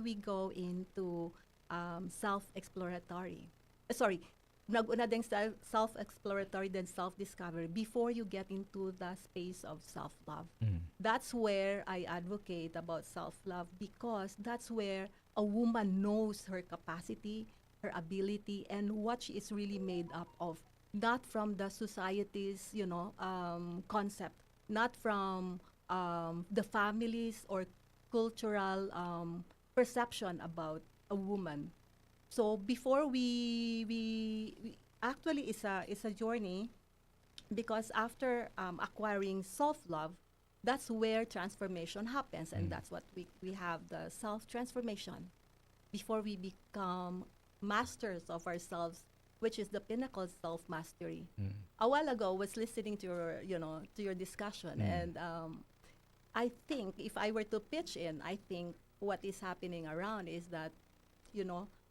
we go into self-exploratory. Sorry, nag-una din self-exploratory then self-discovery before you get into the space of self-love. That's where I advocate about self-love because that's where a woman knows her capacity, her ability, and what she is really made up of. Not from the society's, concept, not from the family's or cultural perception about a woman. So before we actually is a journey because after acquiring self-love, that's where transformation happens, and that's what we have the self-transformation before we become masters of ourselves, which is the pinnacle self-mastery. A while ago, I was listening to your discussion, and I think if I were to pitch in, I think what is happening around is that,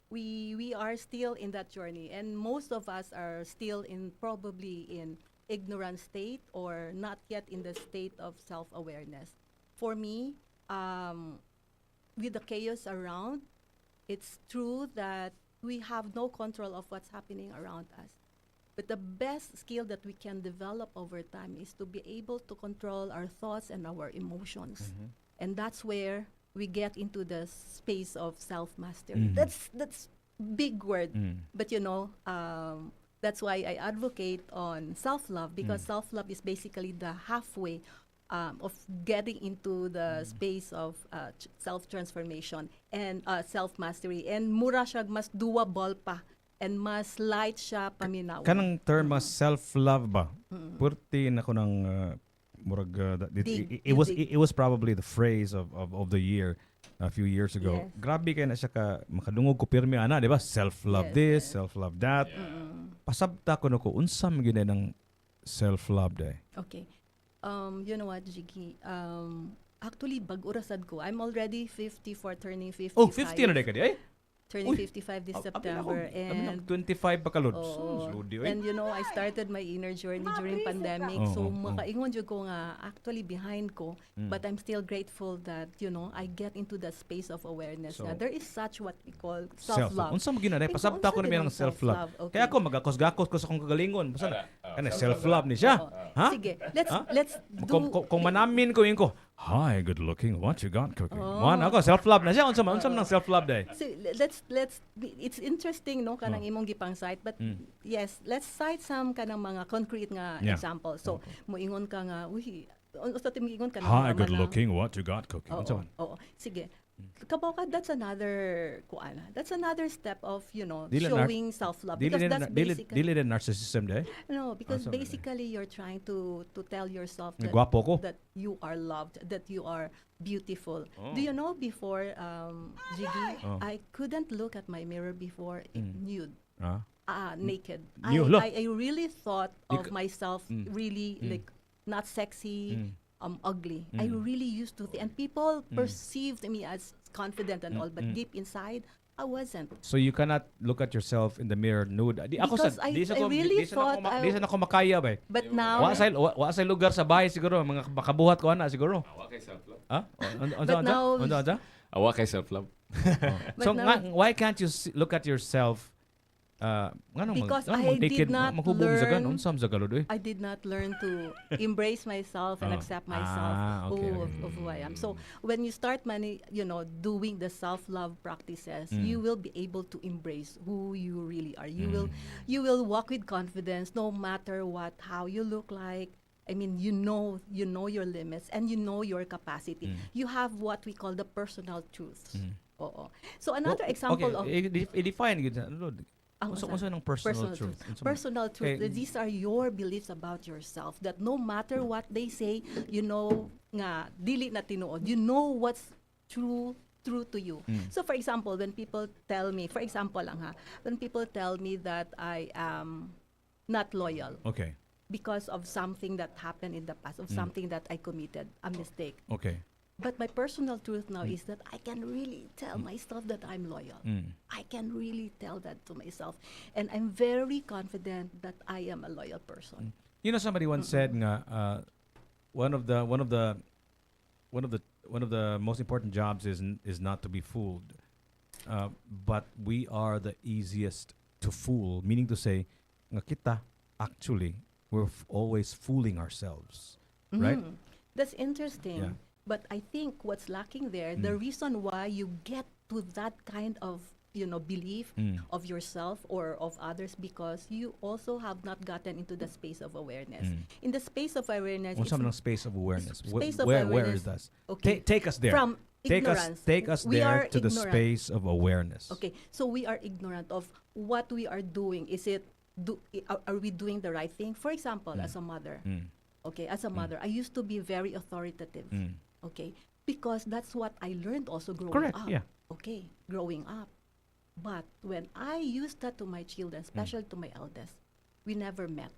we are still in that journey, and most of us are still probably in ignorant state or not yet in the state of self-awareness. For me, with the chaos around, it's true that we have no control of what's happening around us. But the best skill that we can develop over time is to be able to control our thoughts and our emotions. And that's where we get into the space of self-mastery. That's big word, but that's why I advocate on self-love because self-love is basically the halfway of getting into the space of self-transformation and self-mastery. And mura siya mas doable pa and mas light siya paminaw. Kanang term self-love ba? Purti na ko ng murag it was probably the phrase of the year a few years ago. Yes. Grabe kay na siya ka makadungog ko pirmi ana, di ba? Self-love this, self-love that. Pasabta ko nako unsam gyud ng self-love day. Okay. You know what, Jiggy? Actually, bag-urasad ko. I'm already 54, turning 55. Oh, 50 na day ka di ay? Turning 55 this September. And 25 pa kalod. And I started my inner journey during pandemic. So, makaingon jud ko nga, actually behind ko. But I'm still grateful that, I get into the space of awareness. So, na there is such what we call self-love. Unsa mo ginanay? Pasabta ko na ang self-love. Okay. Kaya ako magakos-gakos ko sa akong kagalingon. Basta kana self-love ni siya. Ha? Sige, let's do... Kung manamin ko yun ko, hi, good looking. What you got cooking? One, ako, self-love na siya. Unsam ng self-love day. So, it's interesting, no, kanang imong gipang cite. But yes, let's cite some kanang mga concrete nga example. So, moingon ka nga, usta tingon ka na. Hi, good looking. What you got cooking? Oo. Sige. Kabaw ka, that's another step of, showing self-love. Because that's basically... Dili din narcissism day? No, because basically you're trying to tell yourself that, Gwapo ko. that you are loved, that you are beautiful. Do you know before, Jiggy, I couldn't look at my mirror before nude. Naked. I really thought of myself really like not sexy, ugly. I really used to think, and people perceived me as confident and all, but deep inside, I wasn't. So you cannot look at yourself in the mirror nude. Because I really thought di sa na ko makaya ba. But now, wa sa lugar sa bahay siguro mga makabuhat ko ana siguro. Awa kay self-love. But now, Awa kay self-love. So why can't you look at yourself because I did not learn. Unsam sa galod I did not learn to embrace myself and accept myself of who I am. So when you start doing the self-love practices, you will be able to embrace who you really are. You will walk with confidence no matter how you look like. I mean, you know your limits and you know your capacity. You have what we call the personal truths. So another example of define good. Also ng personal truth. Personal truth. These are your beliefs about yourself that no matter what they say, nga dili na tinuod. You know what's true to you. So for example, when people tell me, when people tell me that I am not loyal. Okay. Because of something that happened in the past, of something that I committed, a mistake. Okay. But my personal truth now is that I can really tell myself that I'm loyal. I can really tell that to myself. And I'm very confident that I am a loyal person. Somebody once said nga one of the most important jobs is not to be fooled. but we are the easiest to fool, meaning to say, nga kita, actually, we're always fooling ourselves, right? Mhm. That's interesting. Yeah. But I think what's lacking there, the reason why you get to that kind of, belief of yourself or of others, because you also have not gotten into the space of awareness. In the space of awareness, Unsa it's man ang space of awareness? space of Where awareness. is that? Okay. Take us there. From Take ignorance. us We there are to the ignorant. space of awareness. Okay, so we are ignorant of what we are doing. Are we doing the right thing? For example, as a mother, okay, as a mother, I used to be very authoritative, okay, because that's what I learned also growing Correct, up. yeah. Okay, growing up. But when I used that to my children, especially to my eldest, we never met.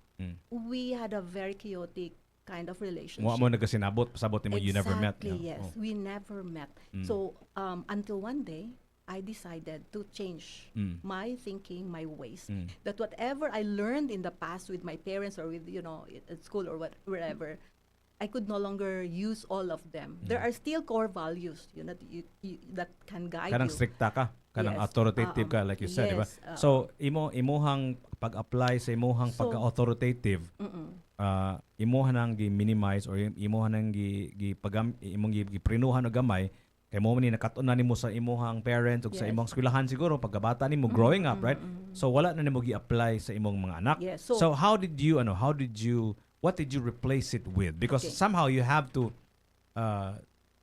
We had a very chaotic kind of relationship. Mo nagasinabot, pasabot nimo you never met. Exactly, Yeah. yes. Oh. We never met. So, until one day, I decided to change my thinking, my ways. That whatever I learned in the past with my parents or with, at school or wherever, I could no longer use all of them. There are still core values, that can guide Kanang you. strikta ka, kanang Yes. authoritative ka, like you said, di ba? Yes, So, imuhang pag-apply sa imuhang So, pagka-authoritative, imuhan nang gi-minimize or imuhan nang imong giprinuhan o gamay, kay mo man ni nakatunan nimo sa imuhang parents ug sa Yes. imong eskwelahan siguro pagkabata nimo growing up, right? So wala na nimo gi-apply sa imong mga anak. Yes, So, so- what did you replace it with? Because Okay. somehow you have to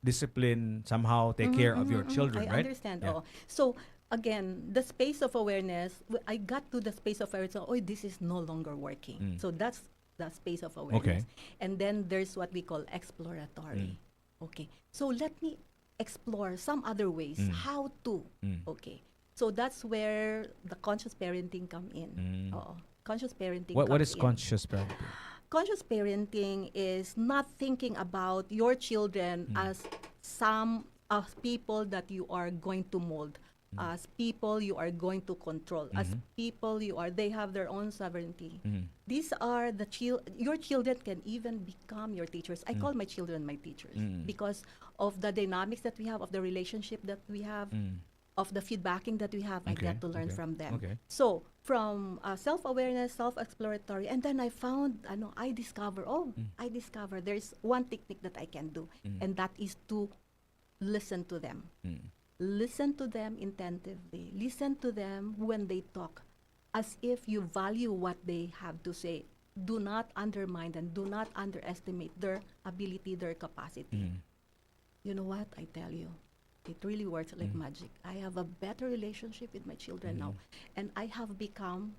discipline, somehow take care of your children, I right? understand. Yeah. Oo. So, again, the space of awareness, I got to the space of awareness, oh, this is no longer working. So, that's the space of awareness. And then there's what we call exploratory. Okay. So, let me explore some other ways how to. Okay. So, that's where the conscious parenting come in. Oo. Conscious parenting What comes is in. conscious parenting? Conscious parenting is not thinking about your children as people that you are going to mold, as people you are going to control, as people they have their own sovereignty. These are your children can even become your teachers. I call my children my teachers because of the dynamics that we have, of the relationship that we have, of the feedbacking that we have. I Okay, get to learn okay, from them. okay. So from self-awareness, self-exploratory, and then I discover there's one technique that I can do, and that is to listen to them. Listen to them attentively. Listen to them when they talk, as if you value what they have to say. Do not undermine and do not underestimate their ability, their capacity. You know what? I tell you, it really works like magic. I have a better relationship with my children now, and I have become.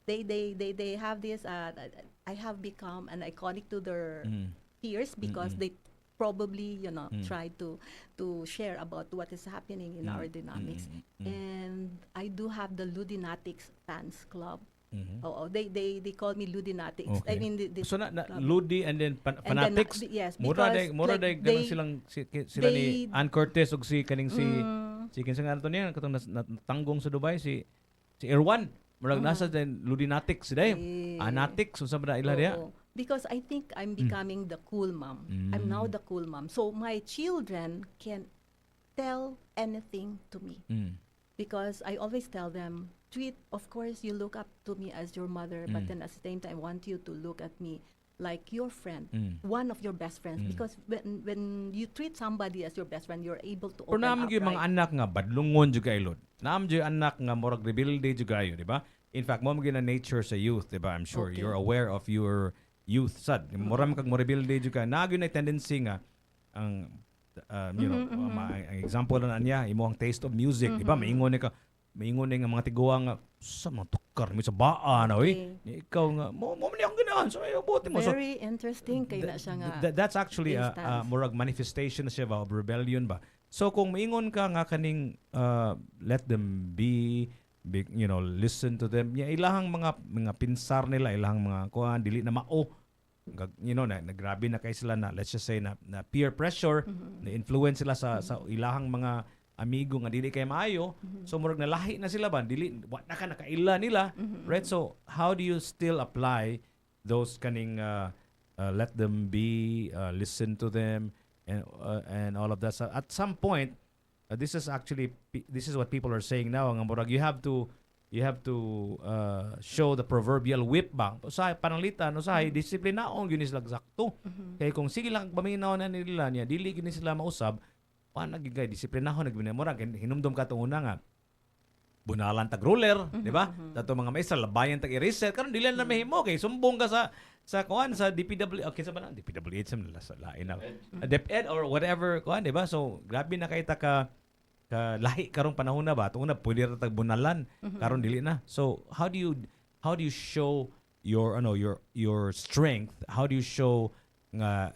They have this. I have become an iconic to their peers because they probably try to share about what is happening in our dynamics. And I do have the Ludinatics fans club. They call me Ludinatics. I Okay. mean this So na club. Ludi and then And then, fanatics. yes, Mura because day like, ganun silang sila ni they- Ann Cortez ug si kaning si kinsa nga to niya katong natanggong sa Dubai si Erwan. Murag nasa din Ludinatics day. Eh. Anatics unsa ba ila diya? Oo. Because I think I'm becoming the cool mom. I'm now the cool mom. So my children can tell anything to me. Because I always tell them, of course, you look up to me as your mother, but then at the same time, I want you to look at me like your friend, one of your best friends. Because when you treat somebody as your best friend, you're able to Pero open naman up, gyud mga right? anak nga badlungon jud kay Lord. Naam jud anak nga murag rebelde jud kayo, di ba? In fact, mo gyud na nature sa youth, di ba? I'm sure Okay. you're aware of your youth sad. Muram kag mo rebelde jud ka. Nagyud na tendency nga ang ang example na niya, imo ang taste of music, di ba? Maingon ni ka, maingon ni nga mga tiguang nga sa mga tukar mo sa baan, oy. Okay. Ikaw nga mo man ang ganahan so ayo buti mo. So, Very interesting kayo na siya nga. that's actually instance. murag manifestation na siya ba of rebellion ba. So kung maingon ka nga kaning let them be, listen to them. Ya ilahang mga pinsar nila, ilahang mga kuan dili na mao. Na grabe na kay sila na let's just say na peer pressure, na influence sila sa ilahang mga amigo nga dili kay maayo. So murag nalahi na sila ba dili wa na ka nakaila nila, right? So how do you still apply those kaning let them be, listen to them and all of that. So at some point this is actually this is what people are saying now. Ang murag you have to show the proverbial whip bang. Usahay pananglitan, usahay disiplinaon gyud sila sakto. Kay kung sige lang paminaw na nila niya, dili gyud sila mausab, nagigay disiplinahon nagbinamura hinumdum ka tong una nga bunalan tag ruler, di ba? Dato mga maestra labayan tag i-reset karon dili na mahimo kay sumbong ka sa kuan sa DPW okay sa banan DPWH sa lain na DepEd or whatever kuan, di ba? So grabe na kay ta ka lahi karong panahon na ba tungod na pwede ra tag bunalan karon dili na. So how do you show your your strength? How do you show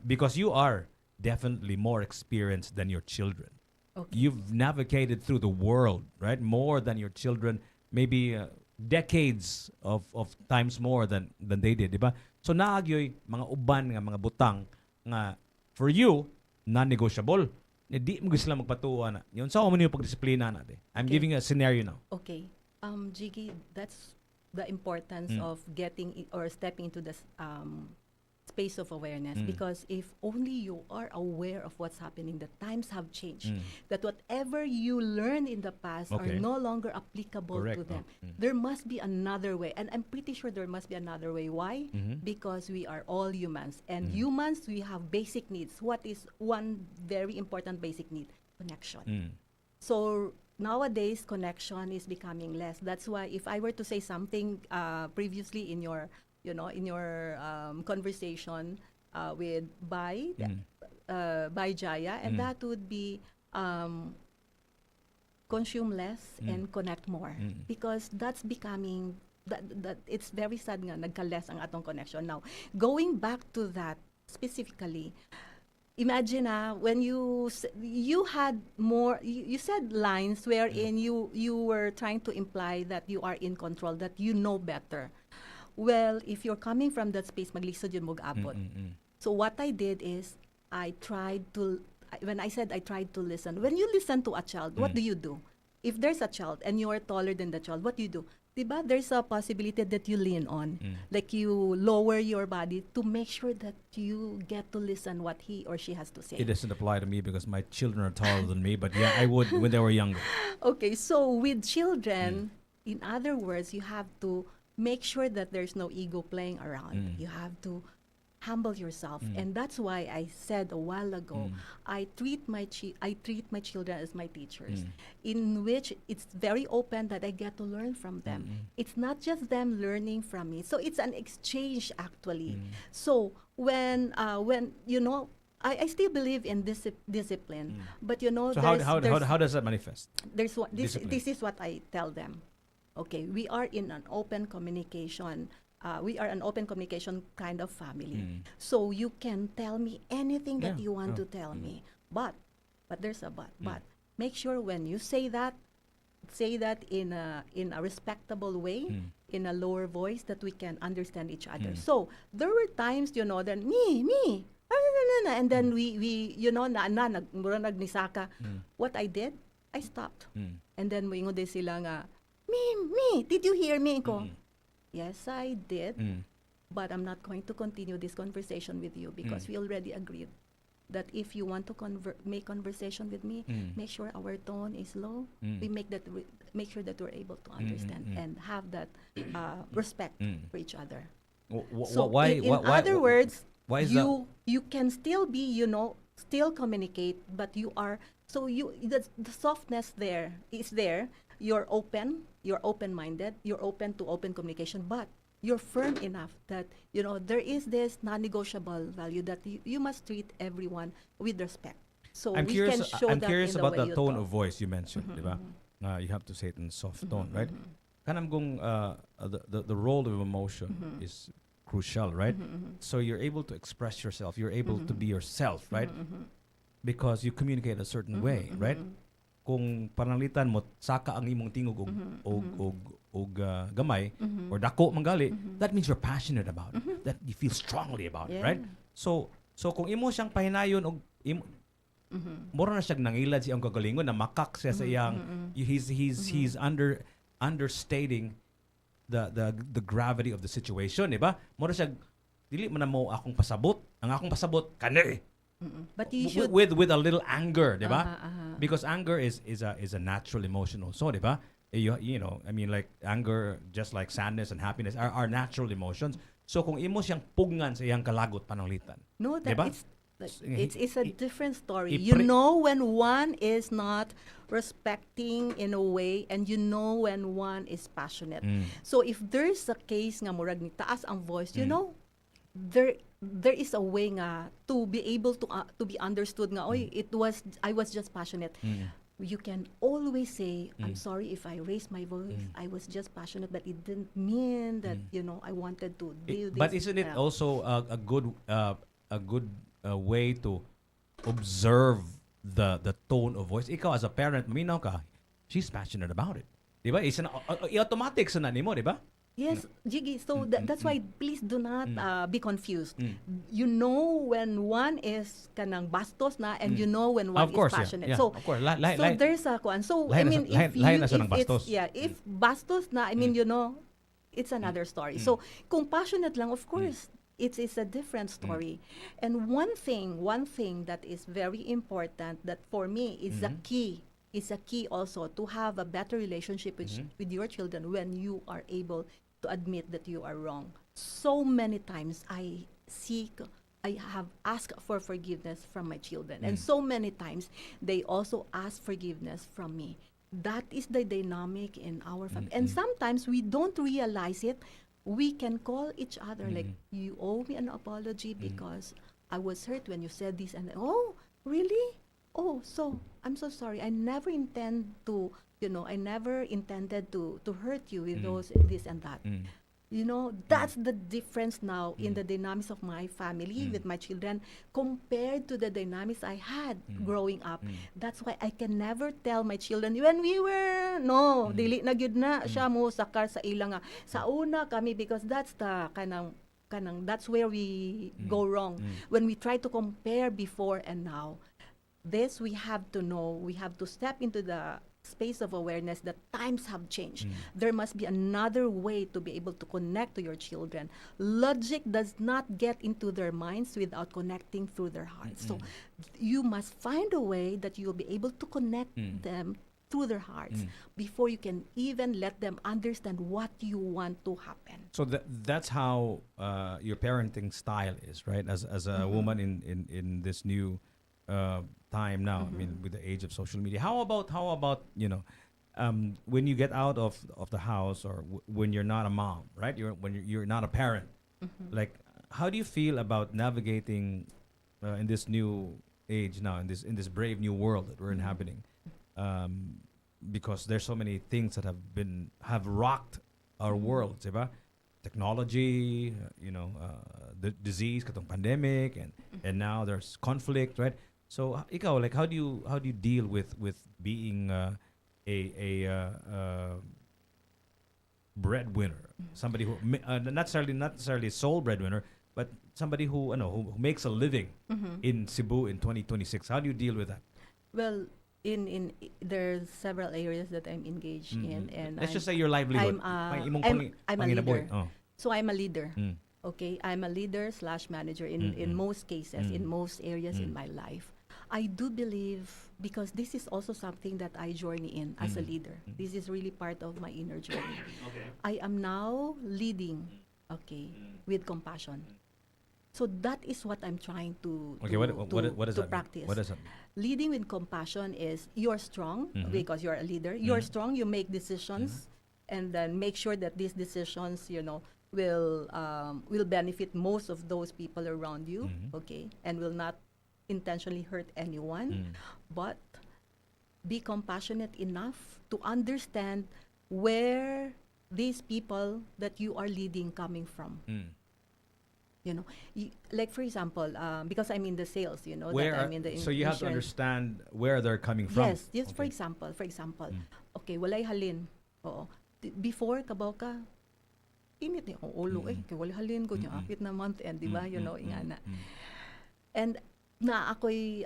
because you are definitely more experienced than your children. Okay. You've navigated through the world, right? More than your children, maybe decades of times more than they did, di ba? So naagyoy mga uban nga mga butang nga for you non-negotiable. Di mo sila magpatuwa na. Yun sa mo niyo pagdisiplina natin. I'm giving a scenario now. Okay. Jiggy, that's the importance of getting or stepping into this space of awareness, because if only you are aware of what's happening, the times have changed, that whatever you learned in the past are no longer applicable to them. There must be another way, and I'm pretty sure there must be another way. Why? Because we are all humans, and humans, we have basic needs. What is one very important basic need? Connection. So nowadays, connection is becoming less. That's why if I were to say something previously in your conversation with Bai Jaya, and that would be consume less and connect more, because that's becoming that it's very sad nga nagka-less ang atong connection. Now, going back to that specifically, imagine when you had more, you said lines wherein you were trying to imply that you are in control, that you know better. Well, if you're coming from that space, maglisod yun mag-abot. So what I did is, when I said I tried to listen, when you listen to a child, what do? If there's a child and you are taller than the child, what do? Diba, there's a possibility that you lean on. Like you lower your body to make sure that you get to listen what he or she has to say. It doesn't apply to me because my children are taller than me, but yeah, I would when they were younger. Okay, so with children, in other words, you have to make sure that there's no ego playing around. You have to humble yourself, and that's why I said a while ago, I treat my children as my teachers, in which it's very open that I get to learn from them. It's not just them learning from me, so it's an exchange actually. So when I still believe in discipline, but So how does that manifest? This is what I tell them. Okay, we are in an open communication. We are an open communication kind of family. So you can tell me anything that you want to tell me. But there's a but. But make sure when you say that in a respectable way, in a lower voice, that we can understand each other. So there were times, that me, and then we nagnisaka. What I did, I stopped. And then moingon din sila nga, me, did you hear me? Ko, yes, I did, but I'm not going to continue this conversation with you because we already agreed that if you want to make conversation with me, make sure our tone is low. We make sure that we're able to understand and have that respect for each other. In other words, why is you can still be, still communicate, but you are the softness there is there. You're open-minded, you're open to open communication, but you're firm enough that, there is this non-negotiable value that you must treat everyone with respect. So I'm we curious, can show I'm that curious in the about way the you tone talk. of voice you mentioned, di ba? You have to say it in soft tone, right? Kanang kung the role of emotion is crucial, right? So you're able to express yourself, you're able to be yourself, right? Because you communicate a certain way, right? Kung pananglitan mo saka ang imong tingog og gamay or dako manggali, that means you're passionate about it, that you feel strongly about it, right? So kung imo siyang pahinayon og mura na siyang nangilad siyang kagalingon na makak siya sa iyang he's understating the gravity of the situation, di ba? Mura siya dili man mo akong pasabot, ang akong pasabot kani. But you should with a little anger, di ba? uh-huh. Because anger is a natural emotion also, di ba? You know, I mean, like anger, just like sadness and happiness are natural emotions. So kung imo siyang pugngan sa iyang kalagot pananglitan, No, di that ba? it's like it's a different story. i- You pre- know when one is not respecting in a way, and you know when one is passionate. So if there's a case nga murag ni taas ang voice, you know, there is a way nga to be able to be understood nga, oy, I was just passionate. You can always say, I'm sorry if I raised my voice. I was just passionate, but it didn't mean that, you know, I wanted to do this. But isn't it also a good way to observe the tone of voice? Ikaw as a parent, minaw ka, she's passionate about it. Di ba? It's automatic sa nani mo, di ba? Yes, Jiggy. So that's why please do not be confused. You know when one is kanang bastos na, and you know when one Of course, is passionate. yeah. So Of course. so there's a kuan. So I lahi na mean, sa- lahi na sa ng bastos. if bastos na, I mean, you know, it's another story. So kung passionate lang, of course, it's a different story. And one thing that is very important that for me is a key. It's a key also to have a better relationship with your children when you are able to admit that you are wrong. So many times I have asked for forgiveness from my children, and so many times they also ask forgiveness from me. That is the dynamic in our family. And sometimes we don't realize it. We can call each other like, you owe me an apology because I was hurt when you said this, and oh, really? Oh, so I'm so sorry. I never intended to hurt you with those, this and that. You know, that's the difference now in the dynamics of my family with my children compared to the dynamics I had growing up. That's why I can never tell my children when we were dili na gyud na siya mo sakar sa ilang nga sa una kami, because that's the kanang that's where we go wrong when we try to compare before and now. This we have to know. We have to step into the space of awareness that times have changed. There must be another way to be able to connect to your children. Logic does not get into their minds without connecting through their hearts. So you must find a way that you'll be able to connect them through their hearts before you can even let them understand what you want to happen. So that's how your parenting style is, right? As a woman in this new time now, I mean, with the age of social media. How about when you get out of the house, or when you're not a mom, right? When you're not a parent, like, how do you feel about navigating in this new age now, in this brave new world that we're inhabiting? Because there's so many things that have rocked our world, diba? Technology, the disease, katong pandemic, and now there's conflict, right? So ikaw, like, how do you deal with being a breadwinner, somebody who not necessarily sole breadwinner, but somebody who makes a living in Cebu in 2026? How do you deal with that? Well, in there's several areas that I'm engaged in, and let's just say your livelihood. I'm a leader. Oh. So I'm a leader. Okay, I'm a leader / manager in most cases, in most areas in my life. I do believe, because this is also something that I journey in as a leader. This is really part of my inner journey. Okay. I am now leading, with compassion. So that is what I'm trying to what does that practice. mean? What does that mean? Leading with compassion is you're strong because you're a leader. You're strong. You make decisions, and then make sure that these decisions, will benefit most of those people around you, and will not intentionally hurt anyone. But be compassionate enough to understand where these people that you are leading coming from. Like for example, because I'm in the sales, I'm in the so you have to understand where they're coming from. Yes. Okay. For example, okay, walay halin. Oo. Before kabaw ka, init ni akong ulo kay walay halin ko niya apit na month end, di ba? Ingana. And na ako'y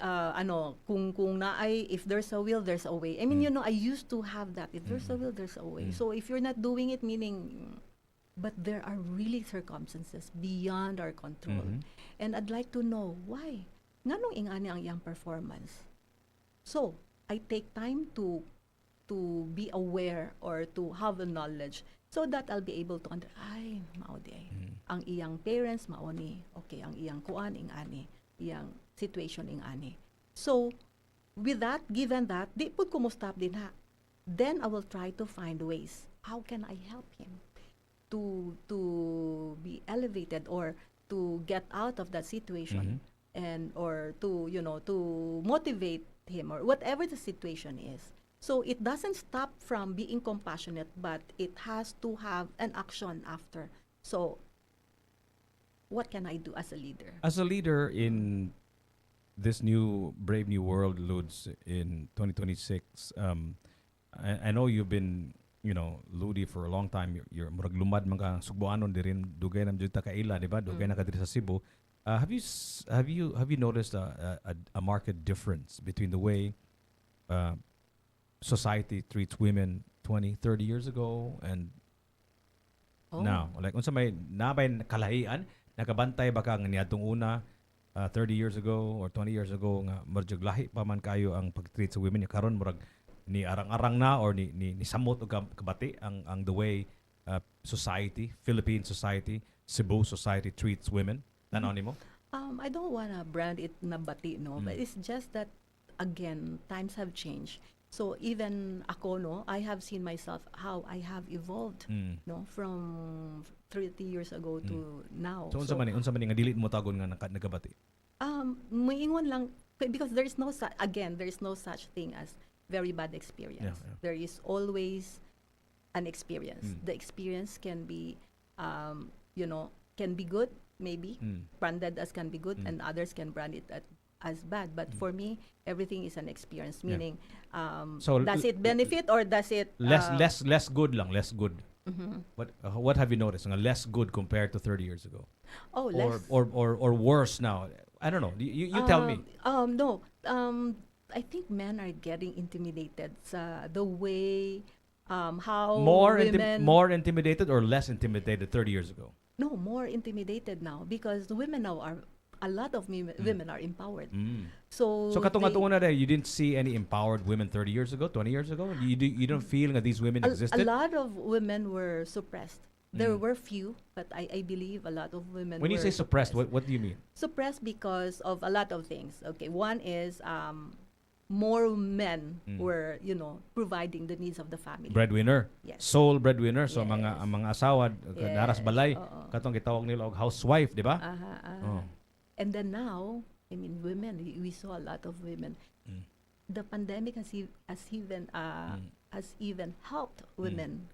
kung naay, if there's a will, there's a way. I mean, I used to have that. If there's a will, there's a way. So if you're not doing it, meaning, but there are really circumstances beyond our control. And I'd like to know why. nganong ingani ang iyang performance. So, I take time to be aware or to have the knowledge so that I'll be able to ay, mao di ay. Ang iyang parents mao ni, okay, ang iyang kuan ingani, iyang situation ingani. So, with that, given that, di pud ko mo stop din ha. Then I will try to find ways. How can I help him to be elevated or to get out of that situation and or to motivate him or whatever the situation is. So it doesn't stop from being compassionate, but it has to have an action after. So what can I do as a leader? As a leader in this new brave new world, Ludes, in 2026, I know you've been, Ludi for a long time. You're murag lumad mga sugbuanon dirin dugay nam jud ta kaila, di ba? Dugay na ka diri sa Cebu. Have you noticed a marked difference between the way society treats women 20, 30 years ago and now? Like unsa may nabay kalahian, nakabantay ba ka nga niadtong una 30 years ago or 20 years ago nga murag lahi pa man kayo ang pag-treat sa women, karon murag ni arang-arang na or ni samot og kabati ang the way society, Philippine society, Cebu society treats women? Tanaw nimo? I don't wanna brand it na bati, no, but it's just that again, times have changed. So even ako, no, I have seen myself how I have evolved, no, from 30 years ago to now. So unsa man nga dili mo tagon nga nagabati? Moingon lang because there is no such thing as very bad experience. Yeah. There is always an experience. The experience can be can be good, maybe branded as can be good, and others can brand it as bad. But for me, everything is an experience. Meaning, So does it benefit or does it less good lang, less good? What have you noticed? Nga less good compared to 30 years ago? Oh, less or worse now? I don't know. You tell me. No. I think men are getting intimidated sa the way how More intimidated or less intimidated 30 years ago? No, more intimidated now because the women now are a lot of women are empowered. So katong na you didn't see any empowered women 30 years ago, 20 years ago? You don't feel that these women existed? A lot of women were suppressed. There were few, but I believe a lot of women When you were say suppressed, what do you mean? Suppressed because of a lot of things. Okay, one is more men were, providing the needs of the family. Breadwinner. Yes. Sole breadwinner. So Yes. ang mga asawa, daras balay, Oo. katong gitawag nila og housewife, di ba? Oh. And then now, I mean, women, we saw a lot of women. The pandemic has even helped women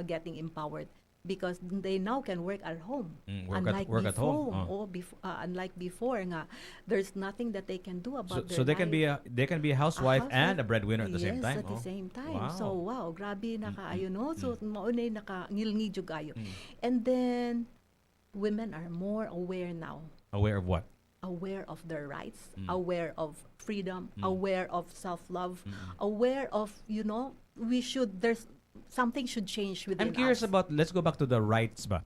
getting empowered because they now can work at home. Work at home. Unlike before, nga, there's nothing that they can do about So their they can be a housewife and a breadwinner at the same time. Yes, at the same time. Wow. So wow, grabe nakaayo, no? So maunay nakangilngidyo kayo. And then women are more aware now. Aware of what? Aware of their rights, aware of freedom, aware of self-love, aware of, there's something should change within I'm curious us. about, let's go back to the rights ba.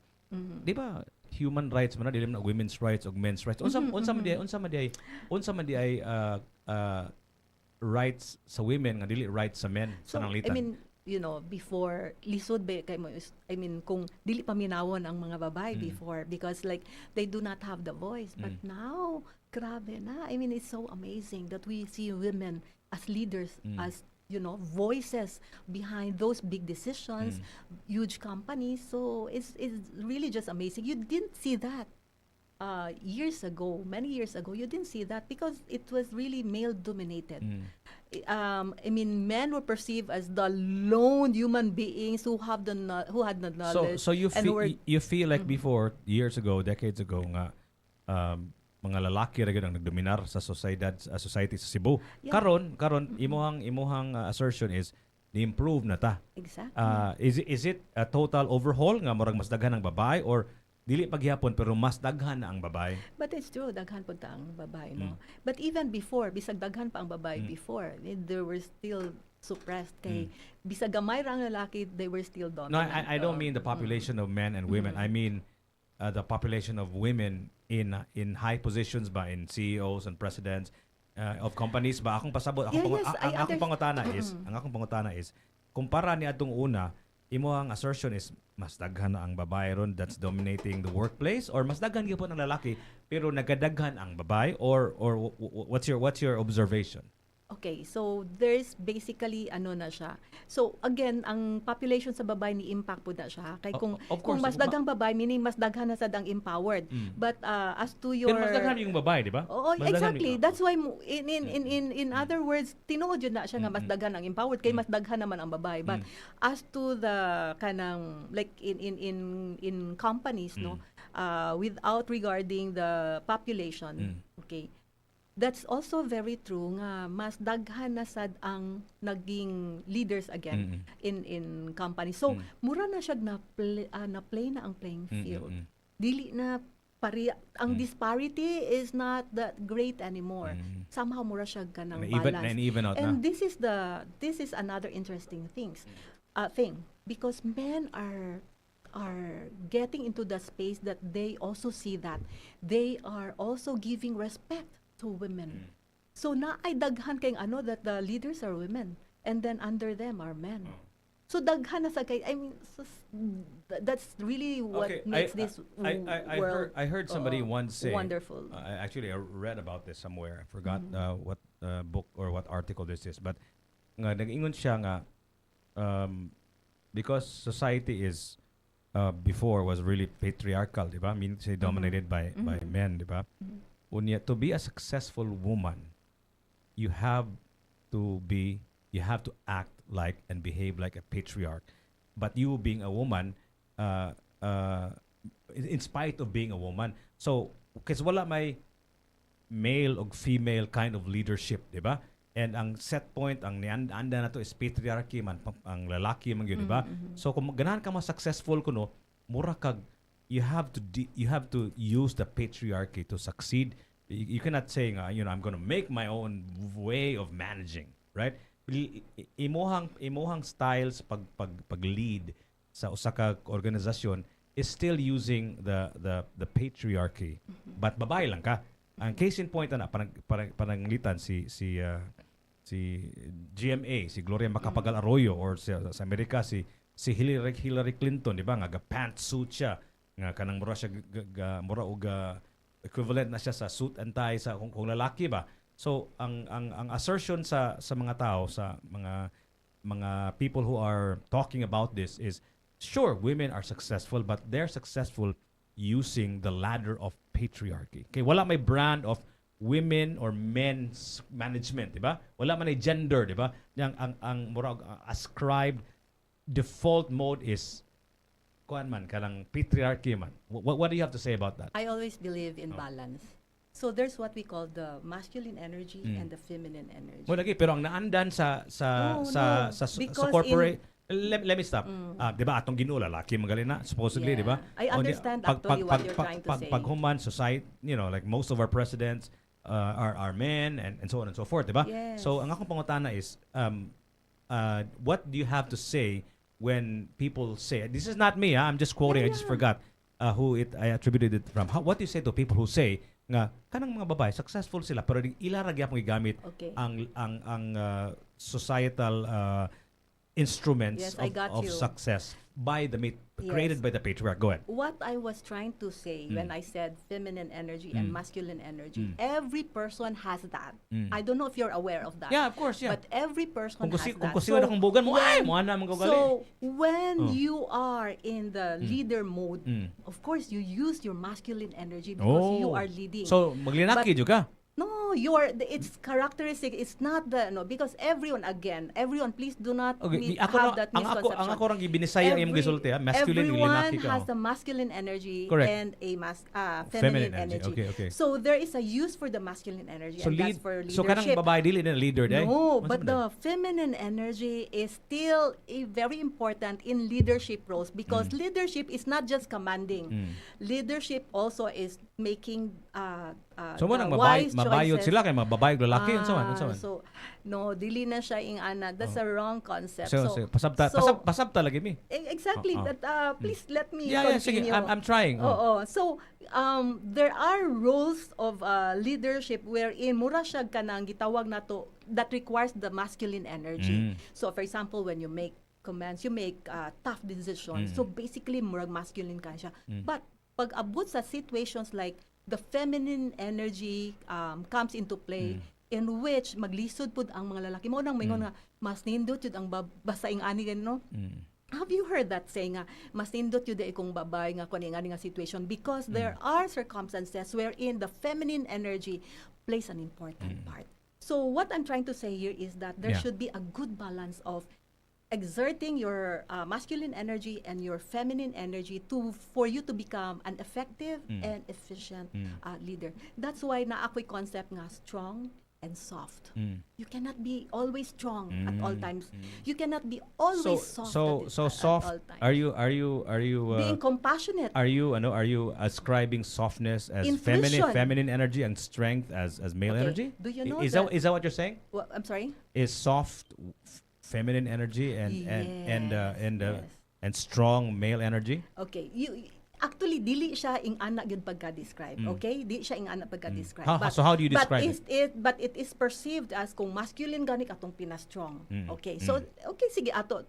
Di ba human rights man na dili na women's rights o men's rights. Unsa man di ay rights sa women nga dili rights sa men So, sa nanglitan. I mean, before lisod ba kay mo kung dili paminawon ang mga babae before because like they do not have the voice, but now grabe na. I mean, it's so amazing that we see women as leaders, as voices behind those big decisions, huge companies. So it's really just amazing. You didn't see that many years ago. You didn't see that because it was really male dominated. I mean, men were perceived as the lone human beings who had the knowledge. So you feel like before, years ago, decades ago nga mga lalaki ra gyud ang nagdominar sa society sa Cebu. Yeah. Karon imuhang assertion is ni-improve na ta. Exactly. Is it a total overhaul nga murag mas daghan ang babae or dili paghihapon pero mas daghan na ang babae? But it's true, daghan po ta ang babae, no? But even before, bisag daghan pa ang babae before, they were still suppressed kay bisag gamay ra ang lalaki, they were still No, dominant. I don't mean the population of men and women. I mean the population of women in high positions ba, in CEOs and presidents of companies ba, akong pasabot, ang akong pangutana is kumpara ni atong una, imo ang assertion is mas daghan na ang babae ron that's dominating the workplace, or mas daghan gyud ang lalaki pero nagadaghan ang babae, or what's your observation? Okay, so there's basically ano na siya. So again, ang population sa babae ni impact po na siya. Kay kung Of course, kung mas daghang babae, meaning mas daghan na sad ang empowered. But as to your Pero mas daghan yung babae, di ba? Oo, Mas daghan exactly. yung- That's why in other words, tinuod yun na siya nga mas daghan ang empowered kay mas daghan naman ang babae. But as to the kanang like in companies, no, without regarding the population, okay. That's also very true nga mas daghan na sad ang naging leaders again in company. So mura na siya na play na ang playing field. Dili na ang disparity is not that great anymore. Somehow mura siya ganang balance. Even out And na. this is another interesting thing because men are getting into the space that they also see that they are also giving respect to women. So na ay daghan kay that the leaders are women and then under them are men. So daghan na sa kay that's really what makes this world I heard somebody once say wonderful. Actually I read about this somewhere. I forgot what book or what article this is, but nga nag-ingon siya nga because society is before was really patriarchal, di ba? I mean, dominated by men, di ba? Unya, to be a successful woman, you have to act like and behave like a patriarch. But you being a woman, in spite of being a woman, so kasi wala may male o female kind of leadership, di ba? And ang set point, ang nianda na to is patriarchy man, ang lalaki man yun, di ba? So kung ganahan ka mas successful kuno, mura kag you have to use the patriarchy to succeed. You cannot say I'm going to make my own way of managing, right? Imuhang styles pag lead sa usa ka organisasyon is still using the patriarchy. But babae lang ka. Ang case in point na pananglitan si GMA, si Gloria Macapagal Arroyo, or sa Amerika si Hillary Clinton, di ba? Nga pantsuit siya, nga kanang mura siya mura og equivalent na siya sa suit and tie sa kung lalaki ba. So ang assertion sa mga tao, sa mga people who are talking about this is, sure, women are successful, but they're successful using the ladder of patriarchy. Okay, wala may brand of women or men's management, di ba? Wala man ay gender, di ba? Ang mura ascribed default mode is kuan man kanang patriarchy man. What do you have to say about that? I always believe in balance. So there's what we call the masculine energy and the feminine energy. Mo lagi pero ang naandan sa Because corporate let me stop. 'Di ba atong Ginoo lalaki magaling na supposedly, 'di ba? I understand actually what you're trying to say. Pag human society, like most of our presidents are men and so on and so forth, 'di ba? Yes. So ang akong pangutana is what do you have to say when people say, this is not me, I'm just quoting, I just forgot who I attributed it from. What do you say to people who say nga kanang mga babae successful sila pero ila ra gyapon gigamit ang societal instruments of success by the created by the patriarch. Go ahead. What I was trying to say when I said feminine energy and masculine energy, every person has that. I don't know if you're aware of that. Yeah, of course, yeah. But every person has that. Kung kusiwa akong bugan mo, ay, mo ana mong gagali. So, when you are in the leader mode, of course, you use your masculine energy because you are leading. So, maglinaki jud ka. No, it's characteristic. It's not because everyone, please do not have that misconception. Ang ako rang gibinisaya ang imong gisulti, masculine everyone linaki ka. has the masculine energy Correct. and a feminine energy. Okay. So there is a use for the masculine energy, So and that's for leadership. So kanang babae dili na leader day. No, but the feminine energy is still very important in leadership roles because leadership is not just commanding. Leadership also is making So mo the nang wise mabayod choices. sila kay mababayog lalaki unsa man unsa man. So no, dili na siya ing ana. That's a wrong concept. So pasabta so pasabta lagi mi. exactly Oo. that. Please let me Yeah, sige. continue. I'm trying. Oo. So, there are roles of leadership wherein mura siya kanang gitawag nato that requires the masculine energy. So, for example, when you make commands, you make tough decisions. So, basically, murag masculine ka siya. But, pag abot sa situations like the feminine energy comes into play, in which maglisod pud ang mga lalaki mo nang mingon nga mas nindot yun ang basaing ani no. Have you heard that saying nga, mas nindot yun kung babay nga kung nga situation because there are circumstances wherein the feminine energy plays an important part. So what I'm trying to say here is that there should be a good balance of exerting your masculine energy and your feminine energy for you to become an effective and efficient leader. That's why na ako'y concept nga strong and soft. You cannot be always strong at all times. You cannot be always soft So at soft. all times. Are you Being compassionate. are you ascribing softness as Intuition. feminine energy and strength as male Okay. energy? Do you know is that- that what you're saying? I'm sorry? Is soft feminine energy and Yes. and strong male energy? Okay, you actually dili siya ing anak gyud pagka-describe. Okay? Di siya ing anak pagka-describe. So how do you describe But it is perceived as kung masculine gani katong pina-strong. Okay. So okay sige ato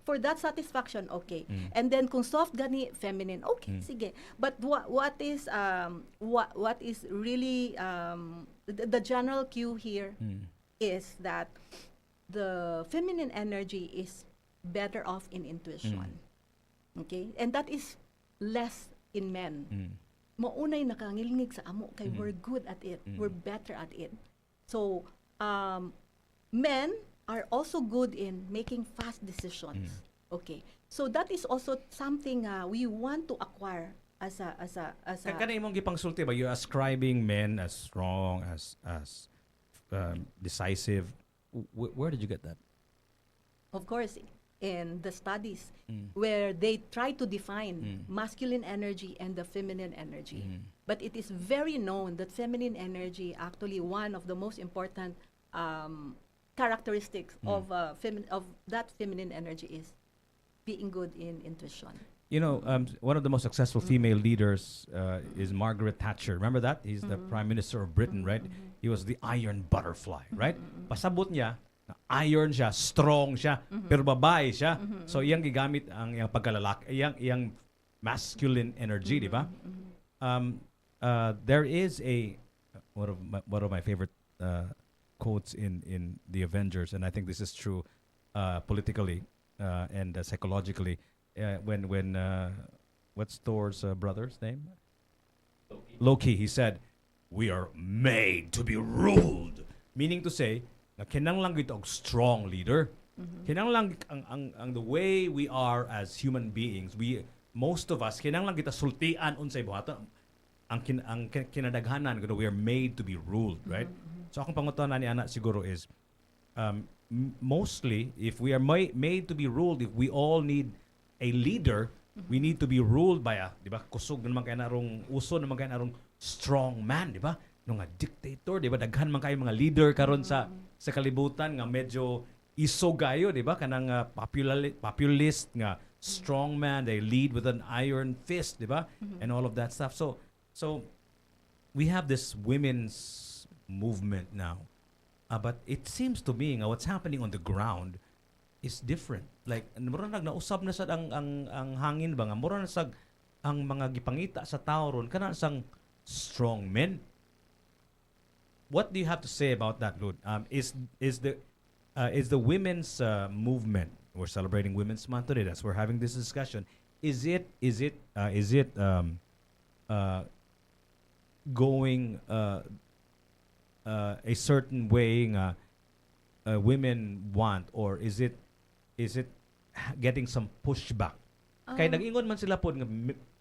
for that satisfaction, okay. And then kung soft gani feminine, okay, sige. But what is really the general cue here is that the feminine energy is better off in intuition. Okay? And that is less in men. Maunay nakangilngig sa amo kay we're good at it. We're better at it. So, men are also good in making fast decisions. Okay. So that is also something we want to acquire as a Kana imong gipangsulti ba you ascribing men as strong as decisive? Where did you get that? of course in the studies where they try to define masculine energy and the feminine energy. But it is very known that feminine energy actually one of the most important characteristics of that feminine energy is being good in intuition. You know, one of the most successful female leaders is Margaret Thatcher. Remember that? He's the Prime Minister of Britain, right? He was the iron butterfly, right? Pasabot niya, na iron siya, strong siya, pero babae siya. So, iyang gigamit ang iyang pagkalalaki, iyang masculine energy, di ba? There is one of my favorite quotes in the Avengers, and I think this is true politically and psychologically. When what's Thor's brother's name? Loki. He said, "We are made to be ruled," meaning to say, na kinanglang gito og strong leader. Kinanglang ang the way we are as human beings, most of us kinanglang kita sultian unsay buhata. Ang kinadaghanan kuno we are made to be ruled, right? So akong pangutan ni ana siguro is mostly if we are made to be ruled, if we all need a leader, we need to be ruled by di ba? Kusog naman kay narong uso naman kay narong strong man, di ba? No nga dictator, di ba? Daghan man kayo mga leader karon sa kalibutan nga medyo isogayo, di ba? Kanang populist nga strong man, they lead with an iron fist, di ba? And all of that stuff. So we have this women's movement now. But it seems to me nga what's happening on the ground is different. Like mura nausab na sad ang hangin ba nga mura na sad ang mga gipangita sa tao ron kana sang strong men. What do you have to say about that, Lud? Is the women's movement? We're celebrating Women's Month today. That's we're having this discussion. Is it going a certain way nga women want, or is it getting some pushback? Kay nag-ingon man sila po nga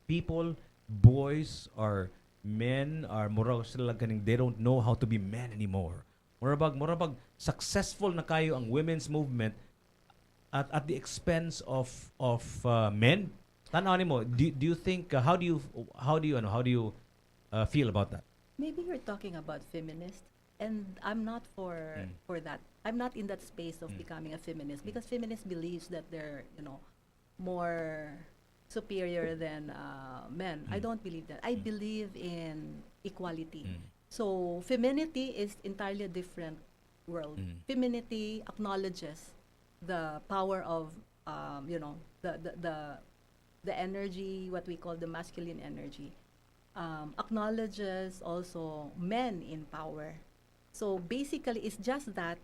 people, boys or men are mura sila kaning they don't know how to be men anymore. Murabag successful na kayo ang women's movement at the expense of men. Tanaw nimo, do you think how do you feel about that? Maybe you're talking about feminist, and I'm not for that. I'm not in that space of becoming a feminist because feminist believes that they're more superior than men. I don't believe that. I believe in equality. So femininity is entirely a different world. Femininity acknowledges the power of the energy, what we call the masculine energy, acknowledges also men in power. So basically, it's just that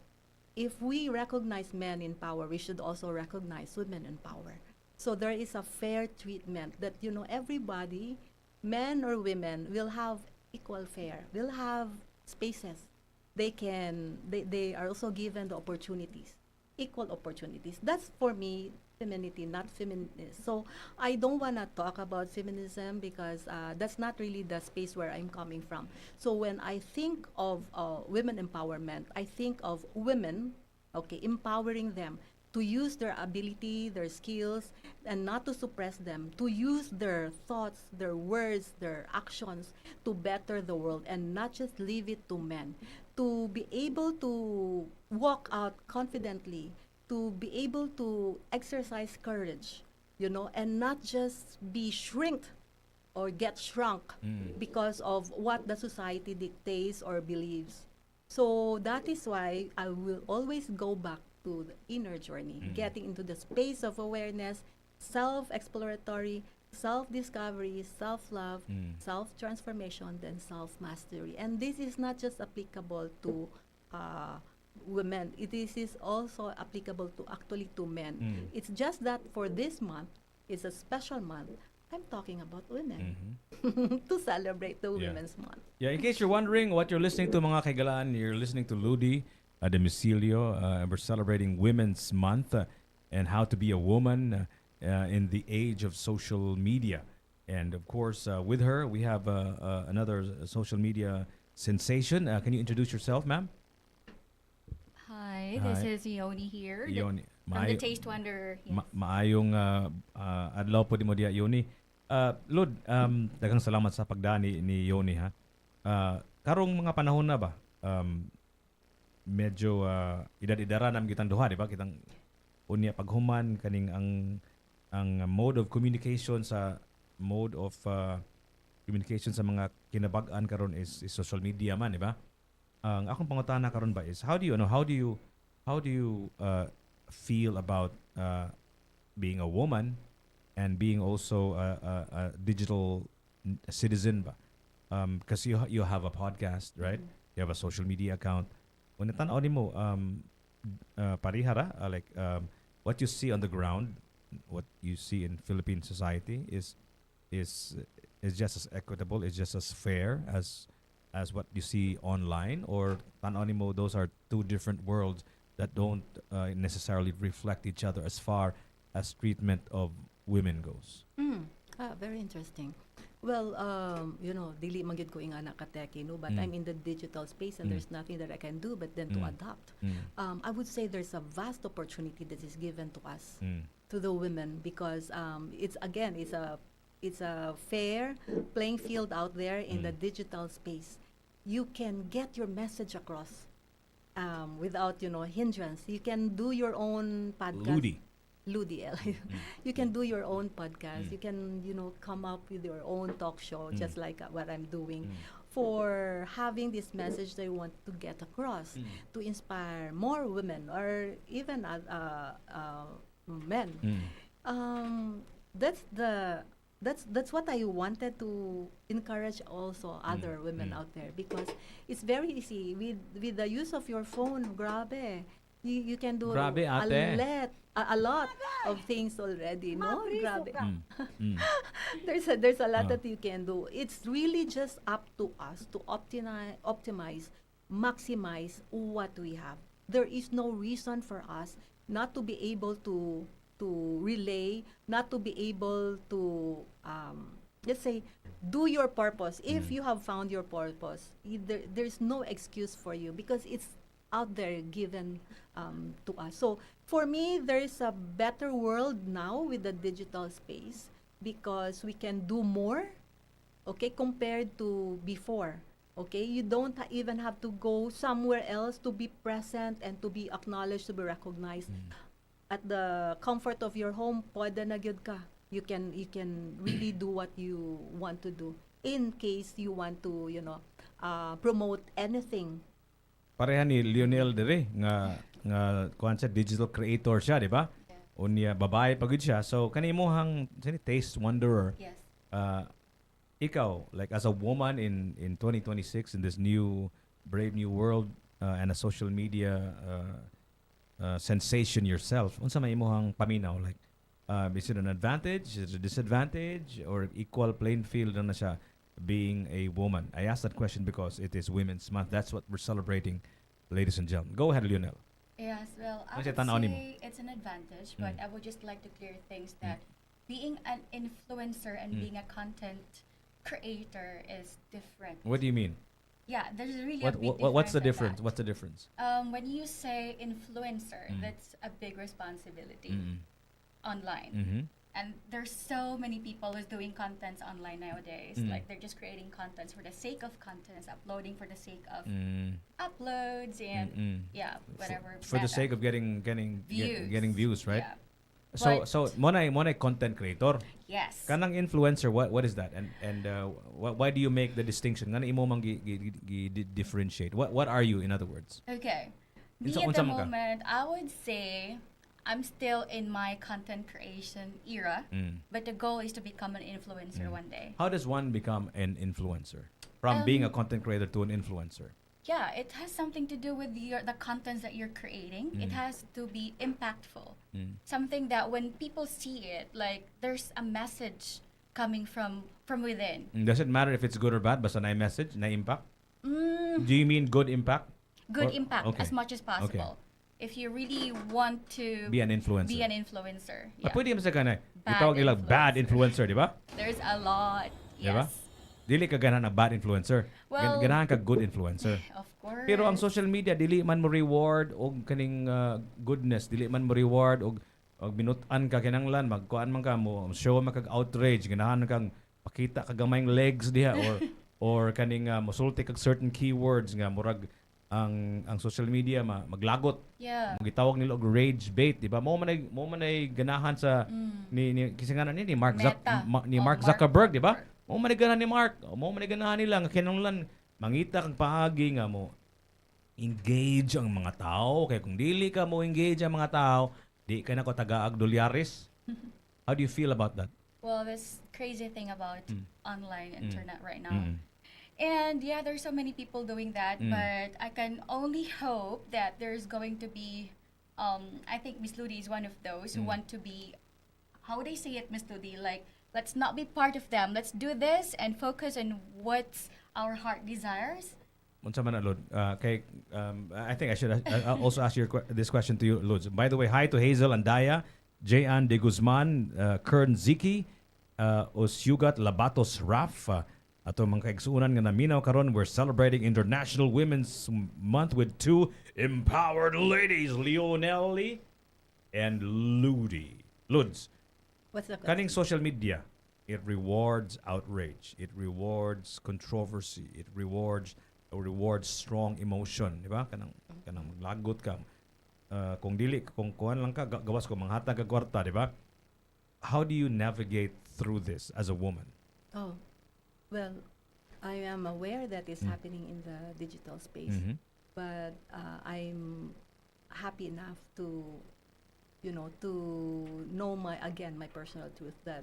if we recognize men in power, we should also recognize women in power. So there is a fair treatment that, everybody, men or women, will have equal fare, will have spaces. They are also given the opportunities, equal opportunities. That's for me femininity, not feminist. So I don't want to talk about feminism because that's not really the space where I'm coming from. So when I think of women empowerment, I think of women, okay, empowering them to use their ability, their skills, and not to suppress them, to use their thoughts, their words, their actions to better the world and not just leave it to men. To be able to walk out confidently, to be able to exercise courage, and not just be shrinked or get shrunk because of what the society dictates or believes. So that is why I will always go back to the inner journey, getting into the space of awareness, self-exploratory, self-discovery, self-love, self-transformation, then self-mastery. And this is not just applicable to women. Is also applicable to actually to men. It's just that for this month, it's a special month. I'm talking about women to celebrate the Yeah. Women's Month. Yeah, in case you're wondering what you're listening to, mga kaigalaan, you're listening to Ludi Domicilio. We're celebrating Women's Month and how to be a woman in the age of social media. And of course, with her, we have another social media sensation. Can you introduce yourself, ma'am? Hi, this Hi. is Yoni here Yoni. from the Taste Wonder. Yes. Maayong adlaw po di mo diya, Yoni. Lord, daghang salamat sa pagdani ni Yoni, ha. Karong mga panahon na ba, medyo idad-idara nam kitang duha, di ba? Kitang unya paghuman kaning ang mode of communication sa mga kinabag-an karon is social media man, di ba? Ang akong pangutana karon ba is how do you feel about being a woman and being also a digital citizen ba? Because you have a podcast, right? You have a social media account. When tan-aw nimo parihara like what you see on the ground, what you see in Philippine society is just as equitable, is just as fair as what you see online, or tan-aw nimo those are two different worlds that don't necessarily reflect each other as far as treatment of women goes. Very interesting. Well, dili man gyud ko inga nakateki, no, but I'm in the digital space and there's nothing that I can do but then to adapt. I would say there's a vast opportunity that is given to us, to the women, because it's a fair playing field out there in the digital space. You can get your message across without hindrance. You can do your own podcast. Ludi. You can do your own podcast. You can come up with your own talk show, just like what I'm doing, for having this message they want to get across, to inspire more women or even men. That's what I wanted to encourage also other women out there, because it's very easy with the use of your phone. Grabe, you can do Grabe, ate. a lot of things already. No, grabe. There's a lot that you can do. It's really just up to us to optimize, maximize what we have. There is no reason for us not to be able to relay, not to be able to let's say do your purpose. If you have found your purpose, there's no excuse for you, because it's out there given to us. So for me, there's a better world now with the digital space, because we can do more, okay, compared to before. Okay, you don't even have to go somewhere else to be present and to be acknowledged, to be recognized. At the comfort of your home, pwede na gyud ka. You can really do what you want to do in case you want to, promote anything. Pareha ni Lionel dire nga kuan siya, digital creator siya, di ba? Unya babae pagud siya. So kanimo taste wanderer. Yes. Ikaw, like as a woman in 2026 in this new brave new world and a social media sensation yourself, unsa may imong paminaw, like is it an advantage, is it a disadvantage, or equal playing field na siya being a woman? I asked that question because it is Women's Month. That's what we're celebrating, ladies and gentlemen. Go ahead, Lionel. Yes, well, I Ano siya would tanaw nimo? say it's an advantage, but I would just like to clear things that being an influencer and being a content creator is different. What do you mean? Yeah, there's really a big What's the difference difference? in that. What's the difference? When you say influencer, that's a big responsibility online. Mm-hmm. And there's so many people who's doing contents online nowadays. Like they're just creating contents for the sake of contents, uploading for the sake of uploads and whatever. For the meta. sake of getting views, right? Yeah. So mo na content creator. Yes. Kanang influencer, what is that? And why do you make the distinction? Ngano imo mang differentiate? What are you, in other words? Okay. Me Unsa- at unsa the man ka? moment, I would say I'm still in my content creation era, but the goal is to become an influencer one day. How does one become an influencer? From being a content creator to an influencer? Yeah, it has something to do with the contents that you're creating. It has to be impactful. Something that when people see it, like there's a message coming from within. Does it matter if it's good or bad? Basta na message, na impact? Do you mean good impact? Good Or- impact okay. as much as possible. If you really want to Be an influencer. be an influencer. Ah, Yeah. pwede mo sa kana. Bad Itawag nila bad influencer, di ba? There's a lot. Di ba? Yes. Dili ka ganahan na bad influencer. Well- Ganahan ka good influencer. Of course. Pero ang social media dili man mo reward og kaning goodness, dili man mo reward og binutan ka kinanglan, magkuan man ka mo show man kag outrage, ganahan kang pakita kag gamayng legs diha or kaning mosulti kag certain keywords nga murag ang social media maglagot. Yeah. Gitawag nila og rage bait, di ba? Mo man ay ganahan sa ni kasi nga ni Mark Meta. Mark Mark Zuckerberg, di ba? Zuckerberg. Mo man ay ganahan ni Mark, mo man ay ganahan nila nga kinanglan mangita kang paagi nga mo engage ang mga tao. Kaya kung dili ka mo engage ang mga tao, di ka na ko tagaag dolyares. How do you feel about that? Well, this crazy thing about online internet right now. And yeah, there's so many people doing that, but I can only hope that there's going to be, I think Miss Ludi is one of those who want to be, how would I say it, Miss Ludi? Like, let's not be part of them. Let's do this and focus on what our heart desires. Unsa man na, Lod? I think I should I'll also ask this question to you, Lods. By the way, hi to Hazel Andaya, Jayan De Guzman, Kern Ziki, Osyugat Labatos Raf, ato mga kaigsuunan nga naminaw karon, we're celebrating International Women's Month with two empowered ladies, Leonelli and Ludi. Lods, What's the kaning social media, it rewards outrage, it rewards controversy, it rewards strong emotion, di ba? Kanang maglagot ka. Kung dili kung kuan lang ka gawas ko manghatag ka kwarta, di ba? How do you navigate through this as a woman? Oh, well, I am aware that it's happening in the digital space, but I'm happy enough to know my personal truth that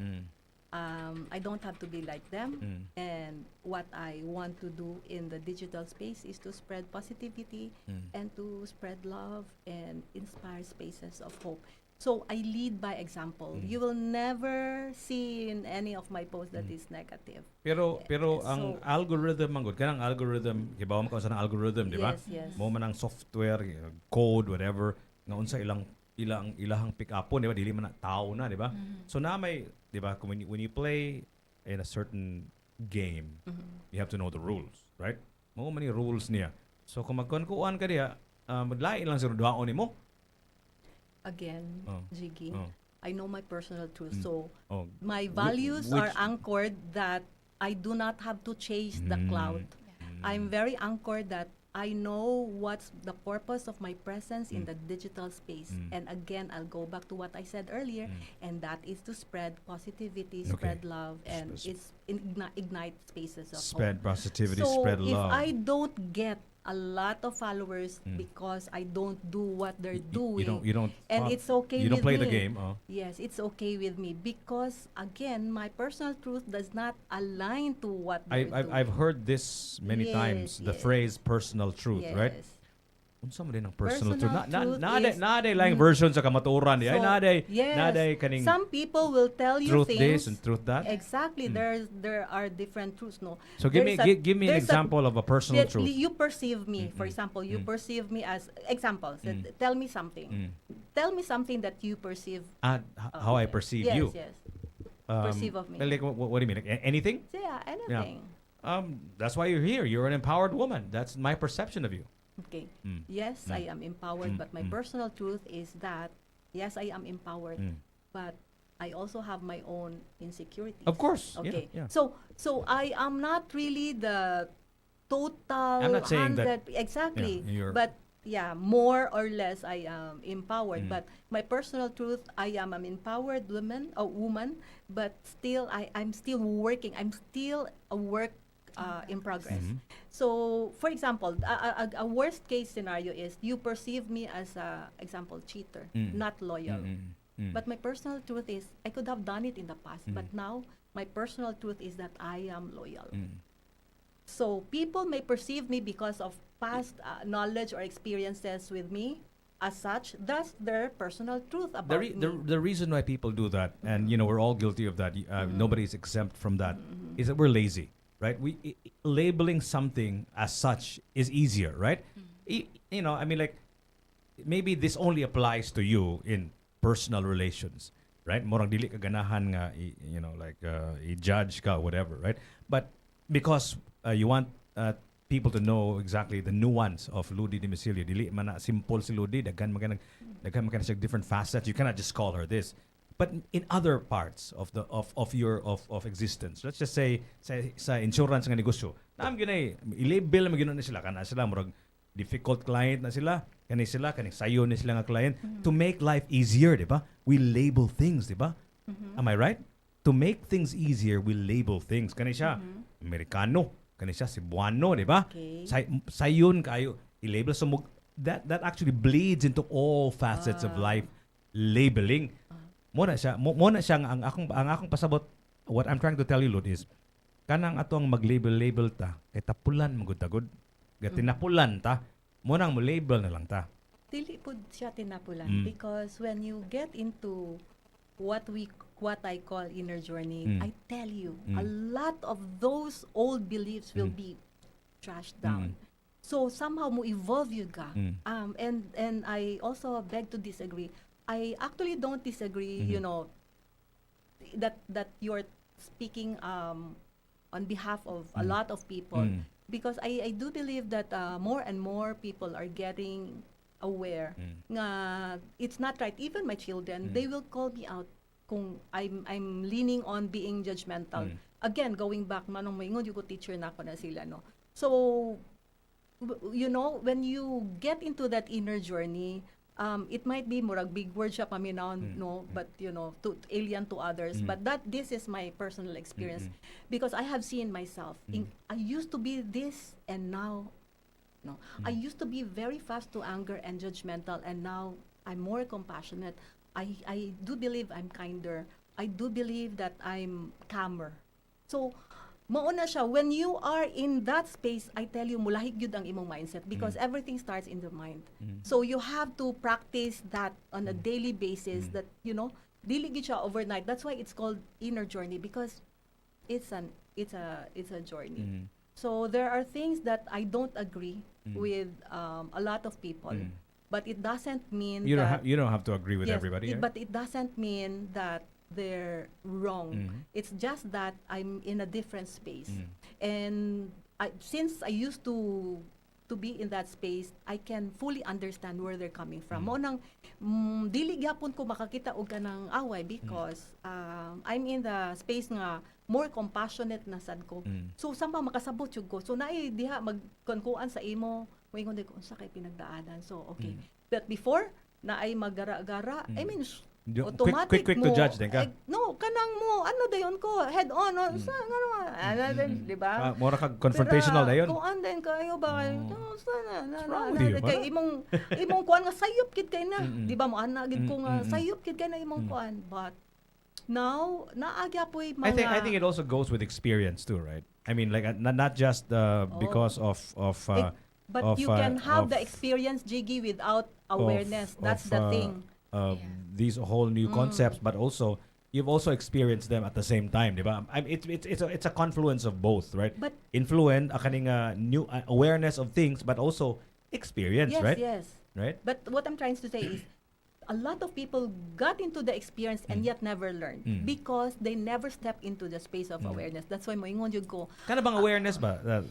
I don't have to be like them, and what I want to do in the digital space is to spread positivity and to spread love and inspire spaces of hope. So I lead by example. You will never see in any of my posts that is negative. Pero ang So- algorithm manggod kanang algorithm, gibaw mo ka sa algorithm, di ba? Yes. Mo man ang software, code, whatever, nga unsa ilahang pick upon, di ba? Dili man na tao na, di ba? So na may, di ba, when you play in a certain game, you have to know the rules, right? Mo man yung rules niya. So kung magkuan ka diya, maglain lang sa duhaon nimo. Again, Oh. Jiggy, Oh. I know my personal truth. So Oh. my values which- are anchored that I do not have to chase the cloud. I'm very anchored that I know what's the purpose of my presence in the digital space. And again, I'll go back to what I said earlier, and that is to spread positivity, spread love, and it's ignite spaces of Spread hope. positivity, So spread if love. I don't get a lot of followers because I don't do what they're doing, You don't and fo- it's okay you don't with play me. the game. Oh. Yes, it's okay with me because again, my personal truth does not align to what they're doing. I've heard this many times, the Yes. phrase personal truth, right? Yes. Unsa man din ang personal truth? Personal truth is- Naaday lang version sa kamatuoran. Ay, yes, naaday kaning some people will tell you truth things. this and truth that. Exactly, there are different truths. No. So give me give me an there's example of a personal that truth. You perceive me, for example, you perceive me as example. So tell me something. Tell me something that you perceive. How I perceive yes, you. Yes. Perceive of me. Like, what do you mean? Like, anything? So, yeah, anything. That's why you're here. You're an empowered woman. That's my perception of you. Okay. Yes, I am empowered, but my personal truth is that yes, I am empowered, but I also have my own insecurities. Of course. Okay. Yeah. So I am not really the total I'm not saying that- 100 exactly. Yeah, you're- but yeah, more or less I am empowered. But my personal truth, I am an empowered woman, but still I'm still working. I'm still a work in progress. So, for example, a worst case scenario is you perceive me as a example cheater, not loyal. But my personal truth is I could have done it in the past, but now my personal truth is that I am loyal. So people may perceive me because of past knowledge or experiences with me. As such, that's their personal truth about me. The reason why people do that, and we're all guilty of that. Nobody is exempt from that. Is that we're lazy, right? Labeling something as such is easier, right? I mean, like maybe this only applies to you in personal relations, right? Morang dili ka ganahan nga, i-judge ka, whatever, right? But because you want people to know exactly the nuance of Ludi Dimisilio, dili man na simple si Ludi, daghan man siya different facets. You cannot just call her this. But in other parts of your existence, let's just say sa insurance nga negosyo, naam ginay i-label man gyud na sila kana sila murag difficult client na sila, kani sayo ni sila nga client to make life easier, di ba? We label things, di ba? Am I right? To make things easier, we label things. Kani siya Amerikano, kani siya Cebuano, di ba? Okay. Sayon kayo i-label, so that actually bleeds into all facets of life, labeling. Mo na siya ang akong pasabot. What I'm trying to tell you, Lord, is kanang atong mag-label ta kay tapulan magud-tagod. Tinapulan ta, mo nang mo label na lang ta. Dili po siya tinapulan because when you get into what I call inner journey, I tell you, a lot of those old beliefs will be trashed down. So somehow mo evolve yun ka. And I also beg to disagree. I actually don't disagree, that you're speaking on behalf of a lot of people. Because I do believe that more and more people are getting aware nga it's not right. Even my children, they will call me out kung I'm leaning on being judgmental. Again, going back, manong moingon yung teacher na ako na sila, no? So, when you get into that inner journey, it might be murag big word siya paminaw, no, but to alien to others, but this is my personal experience because I have seen myself I used to be this and now no. I used to be very fast to anger and judgmental, and now I'm more compassionate. I do believe I'm kinder. I do believe that I'm calmer. So mauna siya, when you are in that space, I tell you, mulahig yun ang imong mindset because everything starts in the mind. So you have to practice that on a daily basis that, dili gid siya overnight. That's why it's called inner journey because it's a journey. So there are things that I don't agree with a lot of people. But it doesn't mean You don't have to agree with yes, everybody. Right? But it doesn't mean that they're wrong. It's just that I'm in a different space. And since I used to to be in that space, I can fully understand where they're coming from. Mo nang dili gyapon ko makakita og kanang away because I'm in the space nga more compassionate na sad ko. So samba makasabot jud ko. So naay diha magkunkuan sa imo, moingon di ko unsa kay pinagdaanan. So okay. But before na ay magara-gara, I mean automatic quick to mo, judge din ka. no, kanang mo, ano dayon ko, head on, sa, di ba? Mura kag confrontational dayon. Kung anden kayo ba, sana, wrong with you, kay imong kuan nga sayop kid kay na, di ba mo ana gid ko nga sayop kid kay na imong kuan, but now naagya po'y mga I think it also goes with experience too, right? I mean, like not just because of but you can have the experience, Jiggy, without awareness. That's the thing. These whole new concepts, but also you've also experienced them at the same time, diba? It's a confluence of both, right? But Influence, kaning new awareness of things, but also experience, yes, right? yes. Right? But what I'm trying to say is, a lot of people got into the experience and yet never learned because they never stepped into the space of awareness. That's why moingon jud ko. Kana bang awareness ba?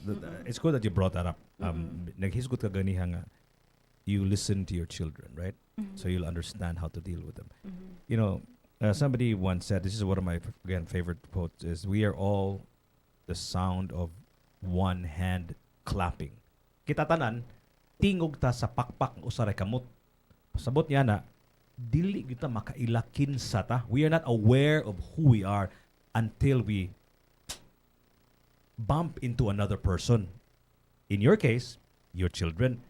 It's good that you brought that up. Naghisgot ka ganiha nga you listen to your children, right? So you'll understand how to deal with them. You know, somebody once said, this is one of my favorite quotes, is we are all the sound of one hand clapping. Kita tanan, tingog ta sa pakpak usaray kamot. Pasabot niya na, dili kita makailakin sa ta. We are not aware of who we are until we bump into another person. In your case, your children,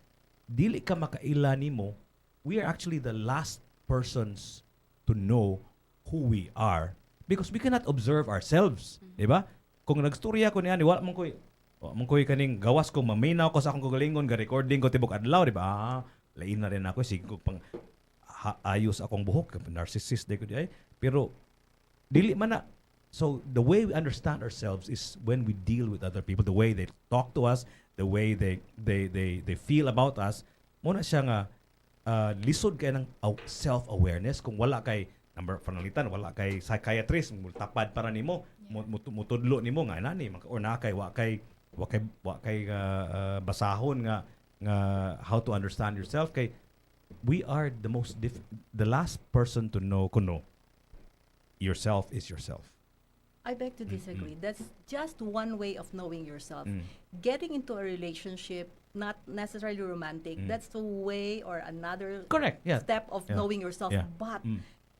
dili ka makaila nimo. We are actually the last persons to know who we are because we cannot observe ourselves, di ba? Kung nagstorya ko niya, wala man koy kaning gawas ko maminaw ko sa akong kagalingon, ga recording ko tibok adlaw, di ba? Lain na rin ako sige ko pang ayos akong buhok, narcissist day ko di ay. Pero dili man na. So the way we understand ourselves is when we deal with other people, the way they talk to us, the way they feel about us. Mo na siya nga lisod kay ng self-awareness. Kung wala kay panalitan, wala kay psychiatrist, tapad para nimo, mutudlo nimo nga nani or na kay wa kay basahon nga how to understand yourself kay we are the last person to know kuno yourself is yourself. I beg to disagree. That's just one way of knowing yourself. Getting into a relationship, not necessarily romantic, that's a way or another Correct. Yeah. step of knowing yourself. Yeah. But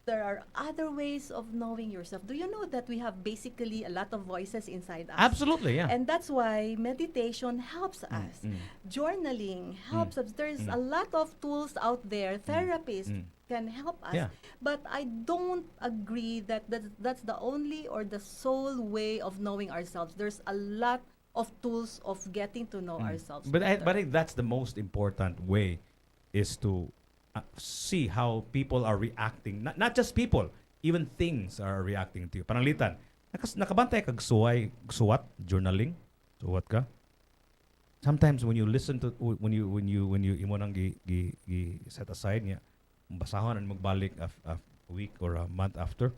there are other ways of knowing yourself. Do you know that we have basically a lot of voices inside us? Absolutely, yeah. And that's why meditation helps us. Journaling helps us. There's a lot of tools out there. Therapists can help us. Yeah. But I don't agree that that's the only or the sole way of knowing ourselves. There's a lot of tools of getting to know ourselves. But I better. think that's the most important way is to see how people are reacting. Not just people, even things are reacting to you. Pananglitan, nakabantay kag suwat, journaling, suwat ka. Sometimes when you listen to when you imo nang gi set aside niya, basahon and magbalik a week or a month after.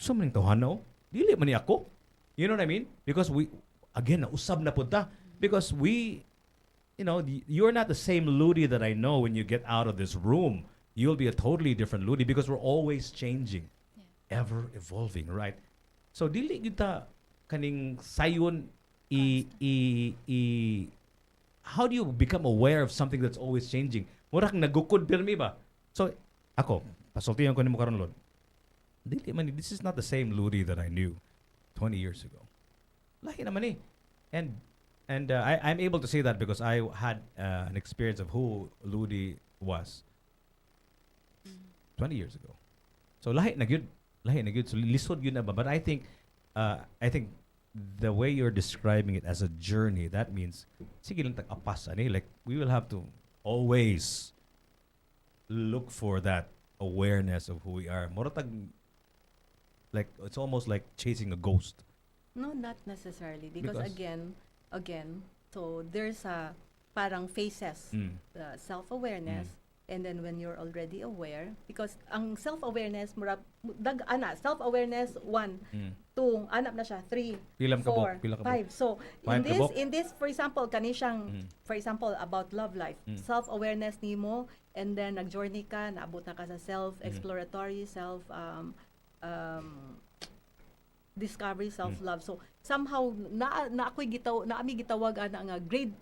So maning tawhanaw, dili man ni ako. You know what I mean? Because we again usab na pud ta because we you're not the same Ludi that I know when you get out of this room. You'll be a totally different Ludi because we're always changing, ever evolving, right? So dili kita kaning sayon how do you become aware of something that's always changing? Mura kang nagukod pirmi ba? So ako, pasultihan ko nimo karon Lord. Dili man this is not the same Ludi that I knew 20 years ago. Lahi naman eh. And I'm able to say that because I had an experience of who Ludi was 20 years ago. So lahi na gyud. So lisod yun na ba? But I think the way you're describing it as a journey, that means sige lang tag-apas ani. Like we will have to always look for that awareness of who we are. Moratag like it's almost like chasing a ghost. No, not necessarily because again, so there's a parang phases, the self-awareness, And then when you're already aware, because ang self-awareness, self-awareness, 1, 2, anap na siya, 3, Pilam ka 4, bok, pila ka 5. So, Five ka bok. in this, for example, kani siyang, for example, about love life, self-awareness nimo, and then nag-journey ka, naabot na ka sa self-exploratory, discovery, self-love. So, somehow, ako'y gitawag ana nga grade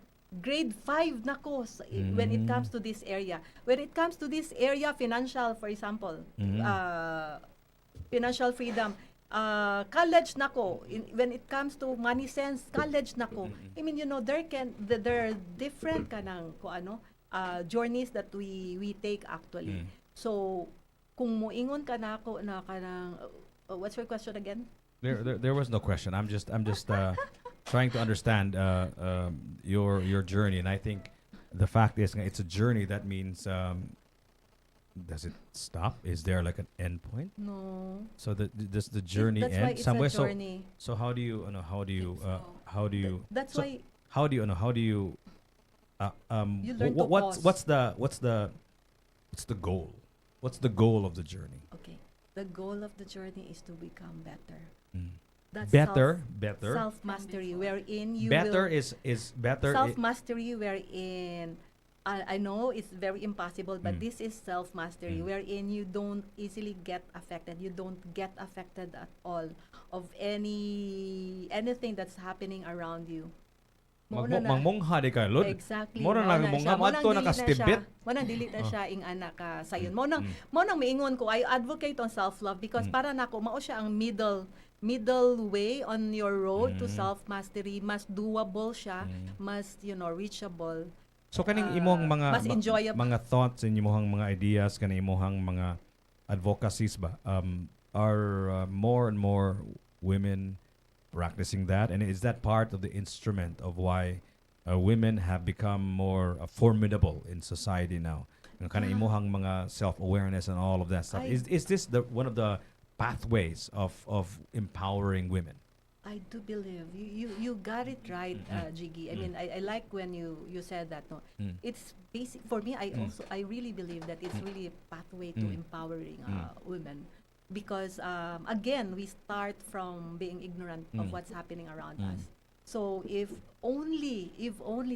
5 na ko when it comes to this area. When it comes to this area, financial, for example, financial freedom, college na ko. When it comes to money sense, college na ko. I mean, there are different kanang journeys that we take actually. So, kung moingon ka na ako na kanang what's your question again? There was no question. I'm just trying to understand your journey, and I think the fact is it's a journey. That means does it stop? Is there like an end point? No. So does the journey That's end why it's somewhere? a journey. So how do you That's so why how do you you learn to pause. what's the goal? What's the goal of the journey? Okay. The goal of the journey is to become better. That's Better. self-mastery, wherein you Better will is better. self-mastery, wherein I know it's very impossible, but this is self-mastery, wherein you don't easily get affected. You don't get affected at all of anything that's happening around you. Mangmongha di ka, Lord. Exactly. Mo na nagmongha madto na kastibit. Mo nang dili na siya ing anak ka sayon. Mo nang miingon ko, I advocate on self-love because para nako mao siya ang middle way on your road to self-mastery. Mas doable siya, mas reachable. So kaning imong mga mas enjoyable. mga thoughts and imong mga ideas kaning imong mga advocacies ba are more and more women practicing that, and is that part of the instrument of why women have become more formidable in society now? Yung kanang imong mga self-awareness and all of that stuff. Is this one of the pathways of empowering women? I do believe you got it right, Jiggy. I mean, I like when you said that. No, it's basic for me. I really believe that it's really a pathway to empowering women, because again, we start from being ignorant of what's happening around us. So if only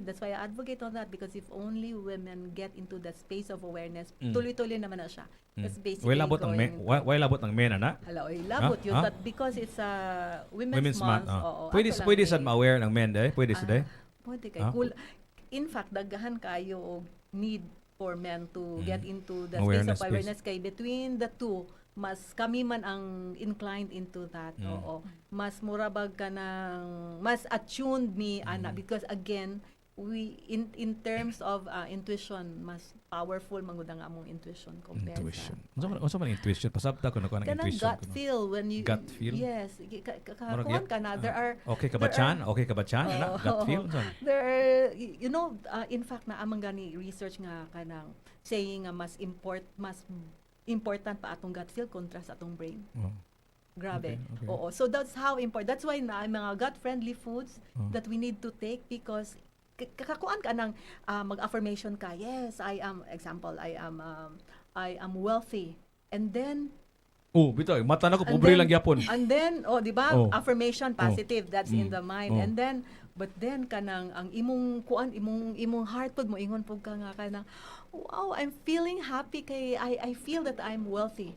that's why I advocate on that, because if only women get into that space of awareness, tuloy-tuloy naman na siya. That's basically Why labot ang men? Why labot ang men ana? Hello, labot yun. But because it's a Women's Month. Oo, Pwede ato lang pwede eh. sad ma-aware ng men dai. Pwede sad dai. Pwede kay cool. In fact, daghan kayo og need for men to get into the Awareness, space of awareness kay between the two, mas kami man ang inclined into that. Oo. Mas murabag ka ng mas attuned ni ana, because again, we in terms of intuition, mas powerful mangud ang among intuition compared Intuition. sa Unsa man intuition? Pasabta ko na ko ng kanang intuition. gut feel when you Gut feel? Yes, Murag kakuan ka na. There are Okay ka ba chan? Okay ka ba chan? Ana, gut feel. there are, in fact na amang gani research nga kanang saying nga mas important pa atong gut feel kontra sa atong brain. Grabe. Okay. Oo. So that's how important. That's why na mga gut friendly foods that we need to take, because kakakuan ka ng mag-affirmation ka. Yes, I am wealthy. And then Bitaw, mata na ko pobre lang gyapon. And then, di ba? Oh. Affirmation, positive, that's in the mind. Oh. And then, but then kanang ang imong heart pud mo ingon pud ka nga kanang, wow, I'm feeling happy kay I feel that I'm wealthy.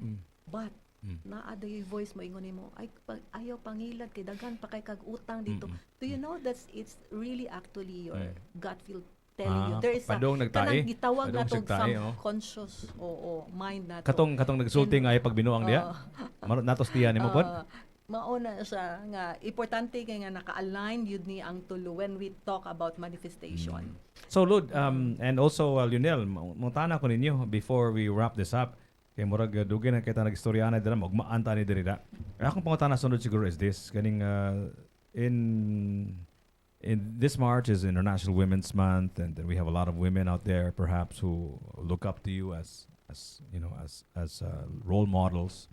But naa yung voice mo ingon nimo, ay ayaw pangilad kay daghan pa kay kag utang dito. Do you know that it's really actually your gut feel telling you there is padong nagtae. kanang gitawag Padong natong sigtae, subconscious mind nato. Katong nagsulti nga ay pagbinuang diya. Natos tiyan nimo pod. Mauna siya nga importante kay nga naka-align yun ni ang tulo when we talk about manifestation. So Lud, and also Lionel, mutana ko ninyo before we wrap this up. Kay murag dugay na kita nagistorya na dira magmaan ta ni diri da. Akong pangutana sunod siguro is this kaning in this March is International Women's Month, and then we have a lot of women out there perhaps who look up to you as role models.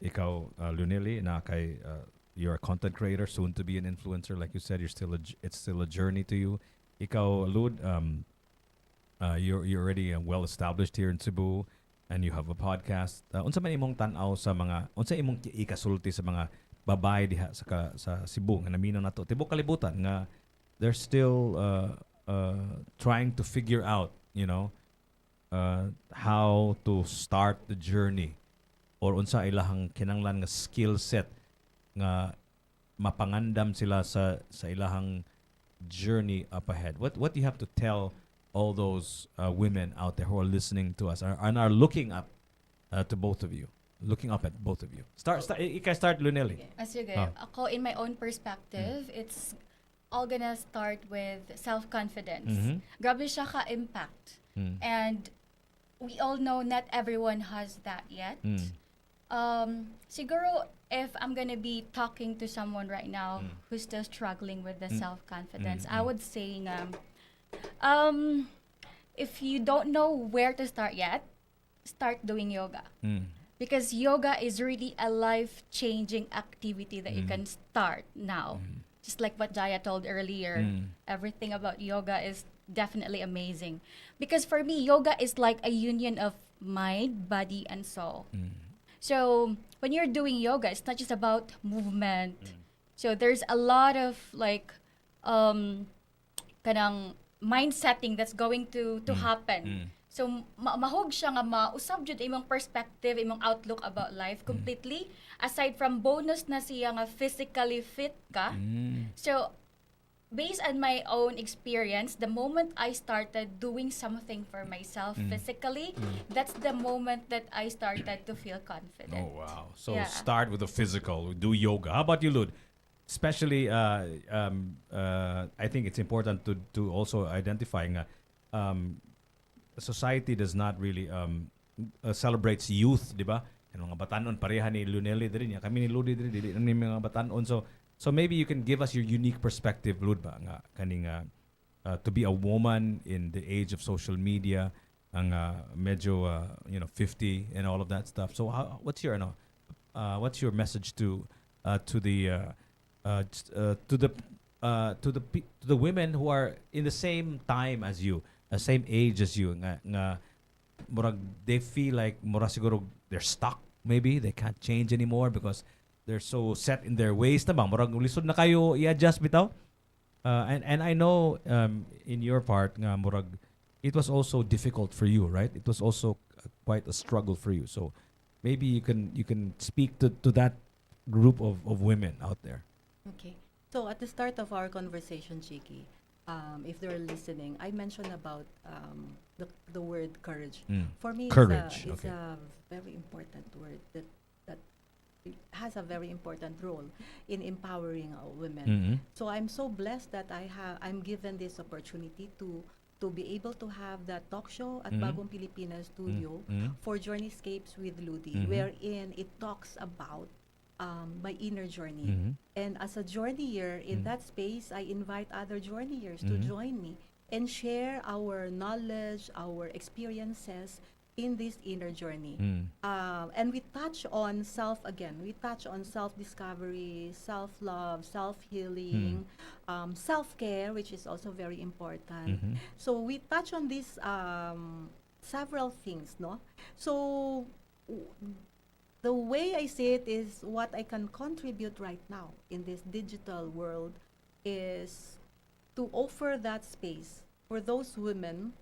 Ikaw Lionel na kay you're a content creator, soon to be an influencer, like you said, it's still a journey to you. Ikaw Lud, You're already well established here in Cebu, and you have a podcast. Unsa man imong tan-aw sa mga unsa imong ikasulti sa mga babae diha sa Cebu nga naminaw nato tibok kalibutan nga they're still trying to figure out, how to start the journey or unsa ilahang kinanglan nga skill set nga mapangandam sila sa ilahang journey up ahead. What do you have to tell all those women out there who are listening to us and are looking up to both of you, looking up at both of you? Start Lunelli. Sige. Ako, in my own perspective, it's all gonna start with self-confidence. Grabe siya ka-impact. And we all know not everyone has that yet. Siguro, if I'm gonna be talking to someone right now who's still struggling with the self-confidence, I would say if you don't know where to start yet, start doing yoga. Because yoga is really a life-changing activity that you can start now. Just like what Jaya told earlier, everything about yoga is definitely amazing. Because for me, yoga is like a union of mind, body, and soul. So when you're doing yoga, it's not just about movement. So there's a lot of kanang mind setting that's going to happen. So mahog siya nga mausab jud imong perspective, imong outlook about life completely. Aside from bonus na siya nga physically fit ka. So based on my own experience, the moment I started doing something for myself physically, that's the moment that I started to feel confident. Oh, wow. So start with the physical, do yoga. How about you, Lud? Especially, I think it's important to also identify society does not really celebrates youth, di ba? Yung mga batanon, pareha ni Lunelli din niya. Kami ni Ludi din, di mga batanon. So maybe you can give us your unique perspective, Lud, ba? Nga, kaning, to be a woman in the age of social media, ang medyo, 50 and all of that stuff. So what's your message to the women who are in the same time as you, same age as you, nga murag they feel like murag siguro they're stuck, maybe they can't change anymore because they're so set in their ways na ba murag lisod na kayo i-adjust bitaw, and I know in your part nga murag it was also difficult for you, right? It was also quite a struggle for you, so maybe you can speak to that group of women out there. Okay. So at the start of our conversation, Chiki, if they're listening, I mentioned about the word courage. For me, Courage, it's okay. a very important word that has a very important role in empowering women. So I'm so blessed that I'm given this opportunity to be able to have that talk show at Bagong Pilipinas Studio for Journeyscapes with Ludi, wherein it talks about my inner journey. And as a journeyer in that space, I invite other journeyers to join me and share our knowledge, our experiences in this inner journey. And we touch on we touch on self-discovery, self-love, self-healing, self-care, which is also very important. So we touch on these several things, no? So the way I see it is what I can contribute right now in this digital world is to offer that space for those women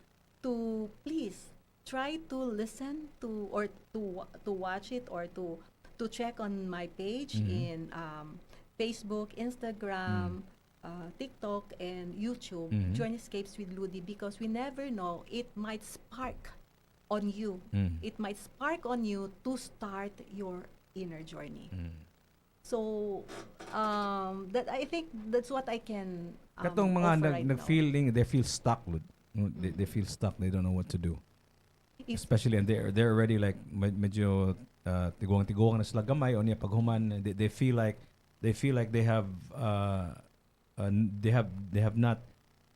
to please try to listen to or to watch it or to check on my page in Facebook, Instagram, TikTok, and YouTube, Journeyscapes with Ludi, because we never know, it might spark on you. It might spark on you to start your inner journey. So that I think that's what I can Katong offer mga right nag-feeling, they feel stuck, Lud. They feel stuck, they don't know what to do. Especially, and they're already like medyo tiguang na sila gamay o niya paghuman, they feel like they have not,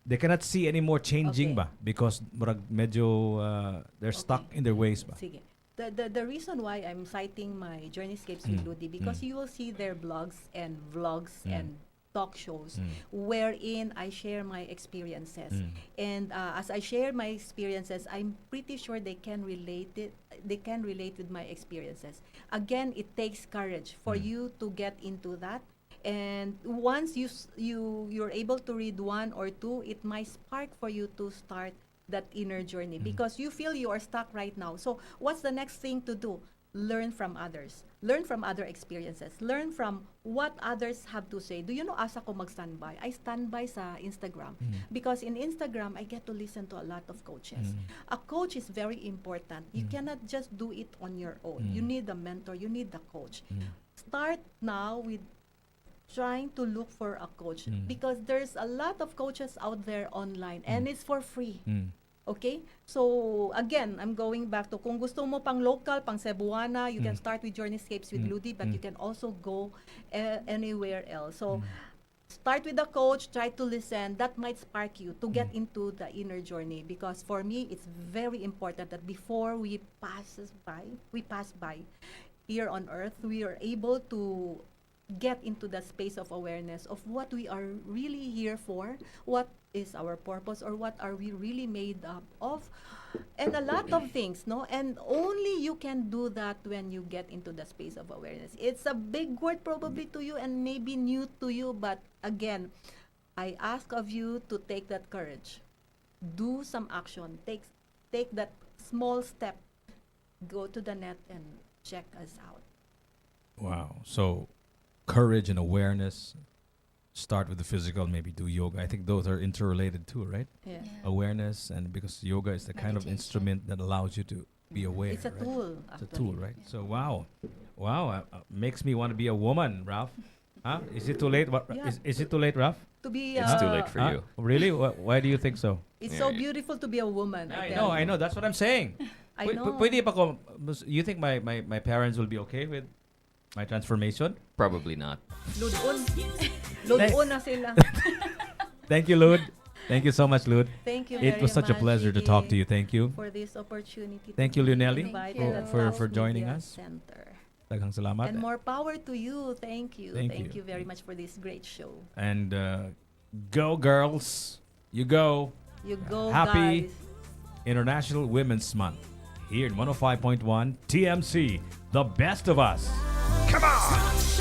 they cannot see any more changing ba because murag medyo they're stuck in their ways ba. Sige. The reason why I'm citing my Journeyscapes with Ludi, because you will see their blogs and vlogs and talk shows wherein I share my experiences. And as I share my experiences, I'm pretty sure they can relate with my experiences. Again, it takes courage for you to get into that. And once you're able to read one or two, it might spark for you to start that inner journey because you feel you are stuck right now. So what's the next thing to do? Learn from others. Learn from other experiences. Learn from what others have to say. Do you know, as ako mag-standby, I standby sa Instagram. Because in Instagram, I get to listen to a lot of coaches. A coach is very important. You cannot just do it on your own. You need a mentor. You need a coach. Start now with trying to look for a coach because there's a lot of coaches out there online and it's for free. Okay? So, again, I'm going back to kung gusto mo pang local, pang Cebuana, you can start with Journeyscapes with Ludi, but you can also go anywhere else. So, start with a coach, try to listen. That might spark you to get into the inner journey because for me, it's very important that before we pass by here on earth, we are able to get into the space of awareness of what we are really here for, what is our purpose, or what are we really made up of, and a lot of things, no? And only you can do that when you get into the space of awareness. It's a big word probably to you and maybe new to you, but again, I ask of you to take that courage. Do some action. Take that small step. Go to the net and check us out. Wow. So courage and awareness. Start with the physical, maybe do yoga. I think those are interrelated too, right? Yeah. Awareness, and because yoga is the kind of Meditation. instrument that allows you to be aware. It's a right? tool. It's a actually. tool, right? So wow, makes me want to be a woman, Ralph. Huh? Is it too late? What, Yeah. is it too late, Ralph? To be It's too late for Huh? you. Really? Why do you think so? It's Yeah, so yeah. beautiful to be a woman. I know. That's what I'm saying. I know. Pwede pa ko, you think my parents will be okay with my transformation? Probably not. Load-on na sila. Thank you, Lud. Thank you so much, Lud. Thank you It very was such a much, pleasure to Gigi, talk to you. Thank you. for this opportunity. Thank you, to be Lunelli, invited for- at for South joining Media us. Center. Daghang salamat. And more power to you. Thank you. Thank You you. very much for this great show. And go, girls. You go. You go, Happy guys. International Women's Month here in 105.1 TMC, the best of us. Come on!